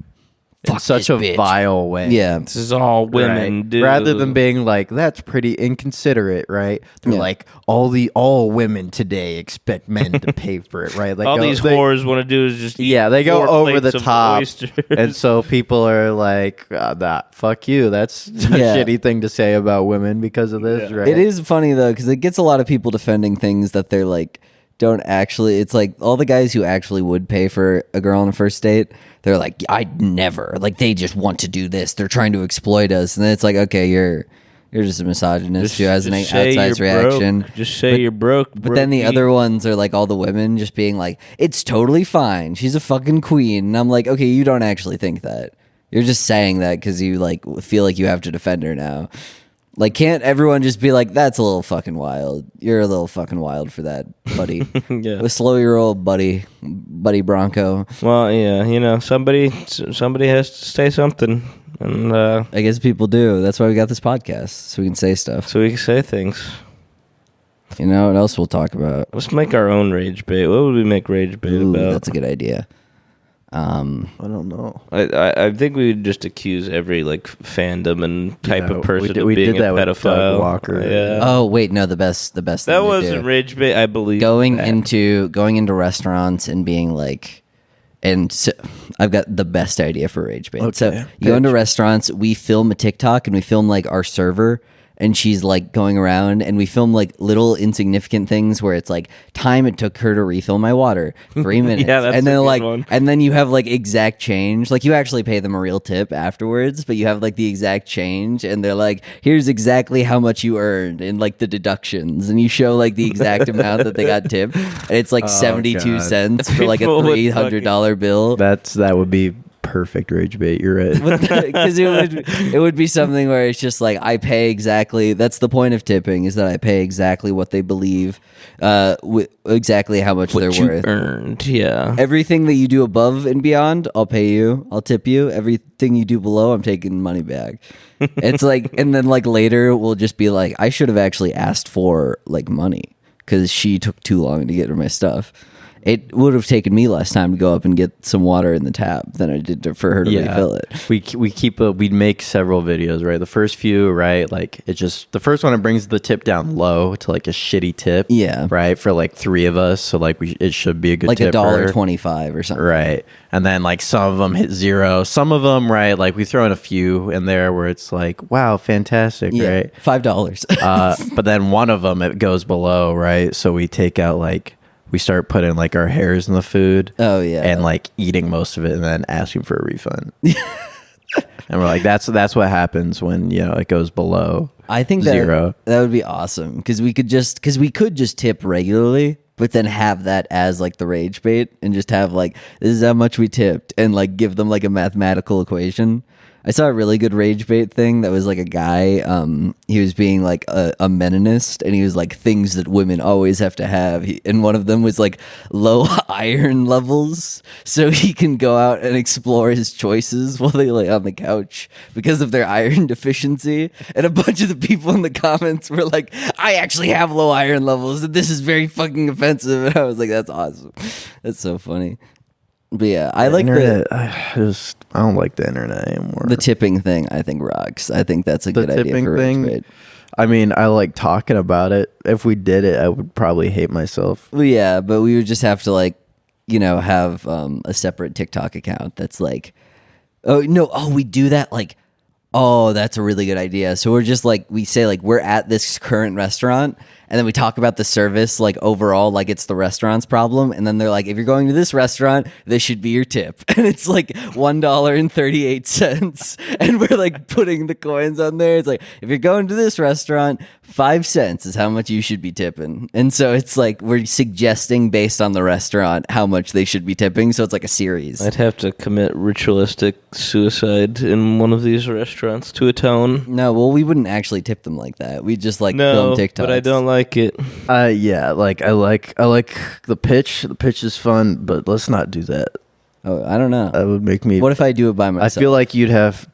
in Fuck such this a bitch. vile way. Yeah. This is all women, Right? dude. Rather than being like, that's pretty inconsiderate, right? They're Yeah. like, all women today expect men to pay for it, right? Like all these whores want to do is just eat Yeah, they go 4 over the plates of top, oysters. and so people are like, "That fuck you." That's a Yeah. shitty thing to say about women because of this, right? It is funny though, because it gets a lot of people defending things that they're like, don't actually. It's like all the guys who actually would pay for a girl on a first date, they're like, I'd never. Like they just want to do this. They're trying to exploit us. And then it's like, okay, you're just a misogynist who has an say outsized you're broke. reaction. Just say you're broke. But then the brokey. other ones are like all the women just being like, it's totally fine. She's a fucking queen. And I'm like, okay, you don't actually think that. You're just saying that because you like feel like you have to defend her now. Like, can't everyone just be like, that's a little fucking wild. You're a little fucking wild for that, buddy. Yeah. Slow your roll, buddy Bronco. Well, yeah, somebody has to say something, and I guess people do. That's why we got this podcast, so we can say stuff. so we can say things. You know what else we'll talk about? Let's make our own rage bait. What would we make rage bait Ooh, about? that's a good idea. I don't know. I think we would just accuse every like fandom and type Yeah, of person we of being did that a with Doug pedophile. Walker. Yeah. Oh wait, no, the best thing that to wasn't do. rage bait. I believe going that. into restaurants and being like, and so I've got the best idea for rage bait. So Okay, you go into pitch. restaurants, we film a TikTok and we film like our server, and she's like going around, and we film like little insignificant things where it's like time it took her to refill my water, 3 minutes. Yeah, that's and a then good like one. and then you have like exact change. Like you actually pay them a real tip afterwards, but you have like the exact change, and they're like, here's exactly how much you earned and like the deductions, and you show like the exact amount that they got tipped, and it's like 72 God. cents for like a People would $300 bill. That would be perfect rage bait. You're right. Because it would be something where it's just like, I pay exactly. That's the point of tipping, is that I pay exactly what they believe, exactly how much they're What you worth. earned, yeah. Everything that you do above and beyond, I'll pay you. I'll tip you. Everything you do below, I'm taking money back. It's like, and then like later we'll just be like, I should have actually asked for like money because she took too long to get her my stuff. It would have taken me less time to go up and get some water in the tap than I did for her to refill it. We'd make several videos, right? The first few, right? Like it just, the first one, it brings the tip down low to like a shitty tip. Yeah. Right. For like 3 of us. So like it should be a good like tip. Like $1.25 or something. Right. And then like some of them hit 0. Some of them, right? Like we throw in a few in there where it's like, wow, fantastic. Yeah, right. $5. But then one of them, it goes below, right? So we take out like, we start putting like our hairs in the food. Oh yeah. And like eating most of it and then asking for a refund. And we're like, that's what happens when, you know, it goes below. I think 0. That would be awesome because we could just tip regularly, but then have that as like the rage bait and just have like, this is how much we tipped, and like give them like a mathematical equation. I saw a really good rage bait thing that was like a guy, he was being like a meninist, and he was like, things that women always have to have. And one of them was like low iron levels, so he can go out and explore his choices while they lay on the couch because of their iron deficiency. And a bunch of the people in the comments were like, I actually have low iron levels, and this is very fucking offensive. And I was like, that's awesome. That's so funny. But yeah, I like internet. I don't like the internet anymore. The tipping thing, I think, rocks. I think that's a good idea for rage bait. I mean, I like talking about it. If we did it, I would probably hate myself. Well, yeah, but we would just have to like, you know, have a separate TikTok account that's like, we do that like, oh, that's a really good idea. So we're just like, we say like, we're at this current restaurant, and then we talk about the service like overall, like it's the restaurant's problem. And then they're like, if you're going to this restaurant, this should be your tip. And it's like $1.38. And we're like putting the coins on there. It's like, if you're going to this restaurant, 5 cents is how much you should be tipping. And so it's like, we're suggesting based on the restaurant how much they should be tipping. So it's like a series. I'd have to commit ritualistic suicide in one of these restaurants to atone. No, well, we wouldn't actually tip them like that. We just like no, film TikToks. But I don't like it. Yeah, like I like the pitch. The pitch is fun, but let's not do that. Oh, I don't know. That would make me. What if I do it by myself? I feel like you'd have.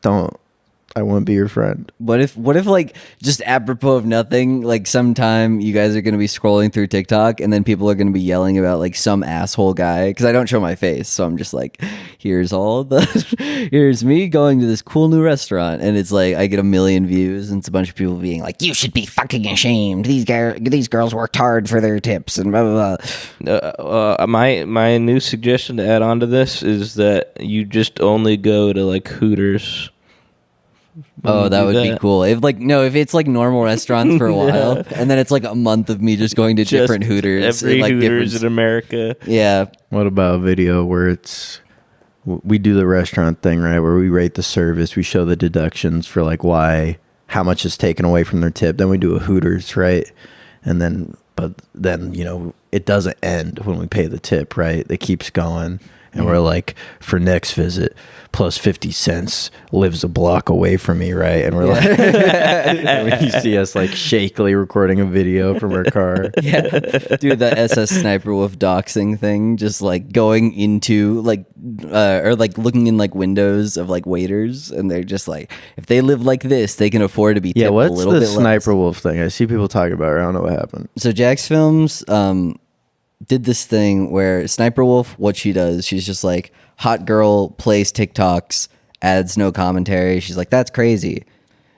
I wouldn't be your friend. What if like just apropos of nothing, like sometime you guys are going to be scrolling through TikTok and then people are going to be yelling about like some asshole guy, because I don't show my face, so I'm just like, here's me going to this cool new restaurant, and it's like I get 1 million views and it's a bunch of people being like, you should be fucking ashamed, these girls worked hard for their tips and blah blah blah. My new suggestion to add on to this is that you just only go to like Hooters. Oh, that would be cool. If it's like normal restaurants for a while, and then it's like a month of me just going to different Hooters. Every like Hooters in America. Yeah. What about a video where we do the restaurant thing, right? Where we rate the service, we show the deductions for like how much is taken away from their tip. Then we do a Hooters, right? But then, you know, it doesn't end when we pay the tip, right? It keeps going. And we're like, for next visit, plus 50 cents, lives a block away from me, right? And we're like, when you see us like shakily recording a video from our car. Yeah. Dude, the SSSniperwolf doxing thing, just like going into like, or like looking in like windows of like waiters, and they're just like, if they live like this, they can afford to be tipped a little bit less. What's the Sniperwolf thing? I see people talking about it. I don't know what happened. So Jacksfilms, did this thing where Sniperwolf, what she does, she's just like, hot girl plays TikToks, adds no commentary. She's like, that's crazy.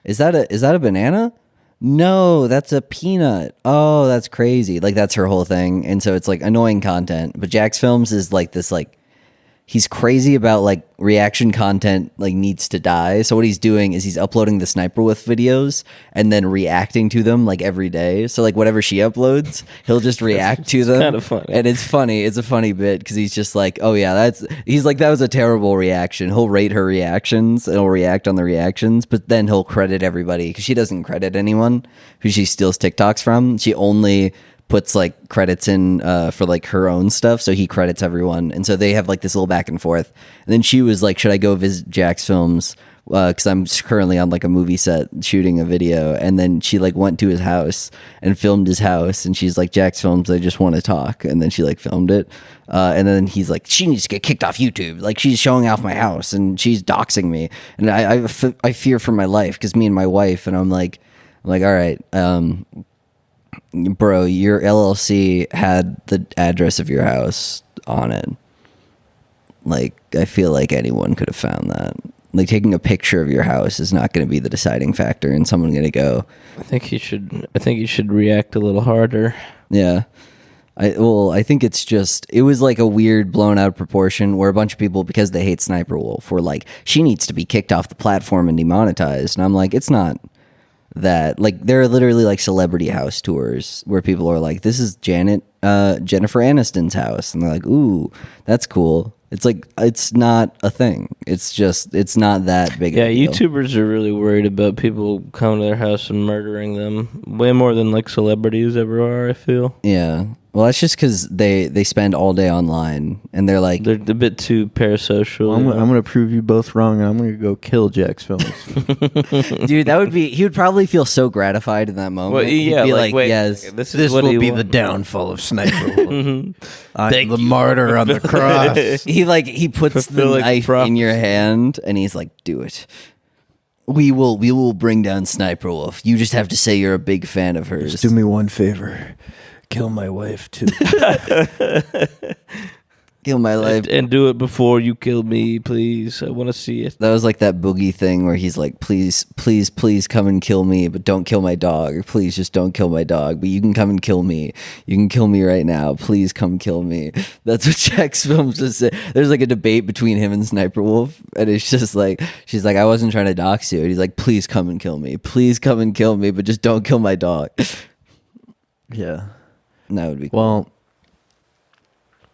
Is that a banana? No, that's a peanut. Oh, that's crazy. Like, that's her whole thing. And so it's like annoying content. But Jacksfilms is like this, like, he's crazy about like reaction content, like needs to die. So what he's doing is he's uploading the Sniperwolf videos and then reacting to them like every day. So like whatever she uploads, he'll just react to them. Kind of funny. And it's funny. It's a funny bit because he's just like, oh yeah, he's like, that was a terrible reaction. He'll rate her reactions and he'll react on the reactions, but then he'll credit everybody because she doesn't credit anyone who she steals TikToks from. She only puts like credits in for like her own stuff, so he credits everyone, and so they have like this little back and forth. And then she was like, should I go visit Jacksfilms because I'm currently on like a movie set shooting a video? And then she like went to his house and filmed his house, and she's like, Jacksfilms, I just want to talk. And then she like filmed it, and then he's like, she needs to get kicked off YouTube, like she's showing off my house and she's doxing me, and I fear for my life because me and my wife. And I'm like, all right, bro, your LLC had the address of your house on it. Like, I feel like anyone could have found that. Like, taking a picture of your house is not going to be the deciding factor, and someone's going to go, I think you should react a little harder. yeah. I think it's just, it was like a weird blown out proportion where a bunch of people, because they hate Sniperwolf, were like, she needs to be kicked off the platform and demonetized. And I'm like, it's not that. Like, there are literally like celebrity house tours where people are like, this is Jennifer Aniston's house, and they're like, ooh, that's cool. It's like, it's not a thing. It's just, it's not that big of a deal. YouTubers are really worried about people coming to their house and murdering them way more than like celebrities ever are, I feel. Yeah. Well, that's just because they spend all day online, and they're like, They're a bit too parasocial. I'm going to prove you both wrong, and I'm going to go kill Jacksfilms. dude, that would be, he would probably feel so gratified in that moment. Well, yeah, He'd be like, wait, yes. This will be the downfall of Sniperwolf. I'm the martyr on the cross. He puts the Fulfilling knife prophecy. in your hand, and he's like, do it. We will bring down Sniperwolf. You just have to say you're a big fan of hers. Just do me one favor. Kill my wife, too. Kill my life. And do it before you kill me, please. I want to see it. That was like that Boogie thing where he's like, please come and kill me, but don't kill my dog. Or please just don't kill my dog, but you can come and kill me. You can kill me right now. Please come kill me. That's what Jacksfilms was saying. There's like a debate between him and Sniperwolf, and it's just like, she's like, I wasn't trying to dox you. And he's like, please come and kill me. Please come and kill me, but just don't kill my dog. Yeah. That would be cool. Well,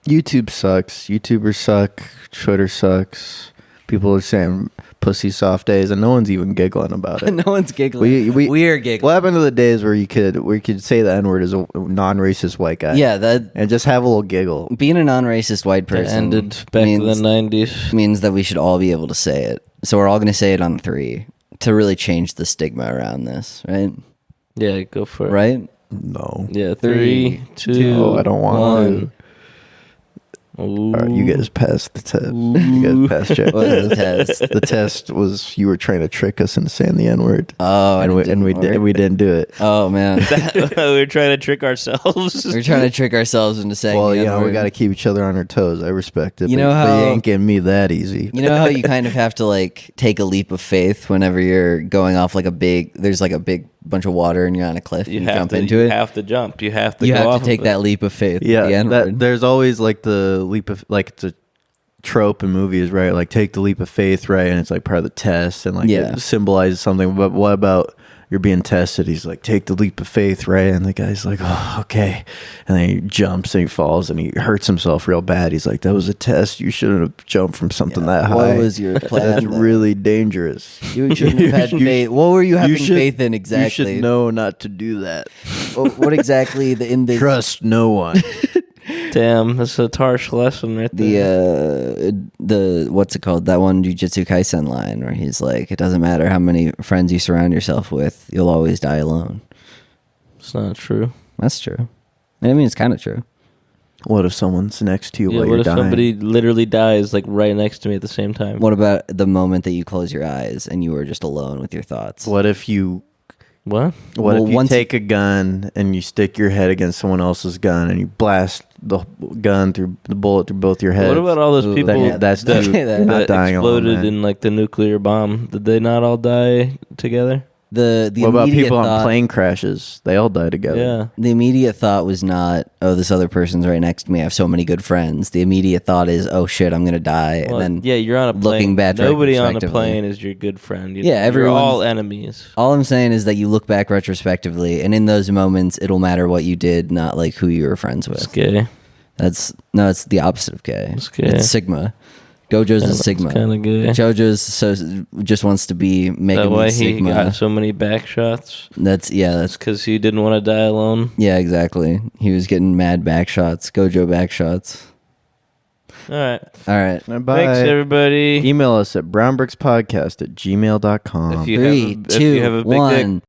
YouTube sucks. YouTubers suck. Twitter sucks. People are saying pussy soft days, and no one's even giggling about it. No one's giggling. We're giggling. What happened to the days where you could say the N-word as a non-racist white guy? Yeah, that and just have a little giggle. being a non-racist white That person ended back in the 90s. means that we should all be able to say it. So we're all going to say it on 3 to really change the stigma around this, right? Yeah, go for it. Right? No. Yeah, 3, 3, 2. 2. Oh, I don't want to. Ooh. All right, you guys passed the test. You guys passed check. What was the test? The test was you were trying to trick us into saying the N-word. Oh, and we didn't do it. Oh man, We were trying to trick ourselves. we're trying to trick ourselves into saying. Well, the you know, we N-word. got to keep each other on our toes. I respect it. You but know how- you ain't getting me that easy. You know how you kind of have to like take a leap of faith whenever you're going off like there's like a big bunch of water and you're on a cliff and you jump into it. You have to jump. You have to You go have off to take of that leap of faith. with the Yeah, N-word. there's always like the leap of like the trope in movies, right? Like take the leap of faith, right? And it's like part of the test, and like Yeah. it symbolizes something. But what about you're being tested? He's like, take the leap of faith, right? And the guy's like, oh, okay. And then he jumps and he falls and he hurts himself real bad. He's like, that was a test. You shouldn't have jumped from something that high. What was your plan? That's then? really dangerous. You shouldn't have had faith. What were you having faith in You exactly? should know not to do that. What exactly in the Trust no one. Damn, that's a harsh lesson right there. the what's it called? That one Jujutsu Kaisen line where he's like, it doesn't matter how many friends you surround yourself with, you'll always die alone. It's not true. That's true. I mean, it's kind of true. What if someone's next to you Yeah, while what you're if dying? somebody literally dies like right next to me at the same time? What about the moment that you close your eyes and you are just alone with your thoughts? What if you What? What Well, if you once- take a gun and you stick your head against someone else's gun and you blast the gun through the bullet through both your heads? What about all those Ooh, people Then that's that- too, that you're not that dying alone, exploded man. in like the nuclear bomb? Did they not all die together? The What about immediate people on thought, plane crashes? They all die together. Yeah. The immediate thought was not, oh, this other person's right next to me. I have so many good friends. The immediate thought is, oh shit, I'm gonna die. Well, and then yeah, you're on a plane. looking back Nobody on a retrospectively. plane is your good friend. Yeah, you're everyone's- all enemies. all I'm saying is that you look back retrospectively, and in those moments, it'll matter what you did, not like who you were friends It's with. gay. It's the opposite of gay. It's gay. It's Sigma. Gojo's a Sigma. Kind of good. JoJo's just wants to be Mega That why Man he Sigma. got so many back shots. That's Because he didn't want to die alone. yeah, exactly. He was getting mad back shots. Gojo back shots. All right. All right. Bye. Thanks, everybody. Email us at brownbrickspodcast@gmail.com. If you Three, have a two, big dick, one.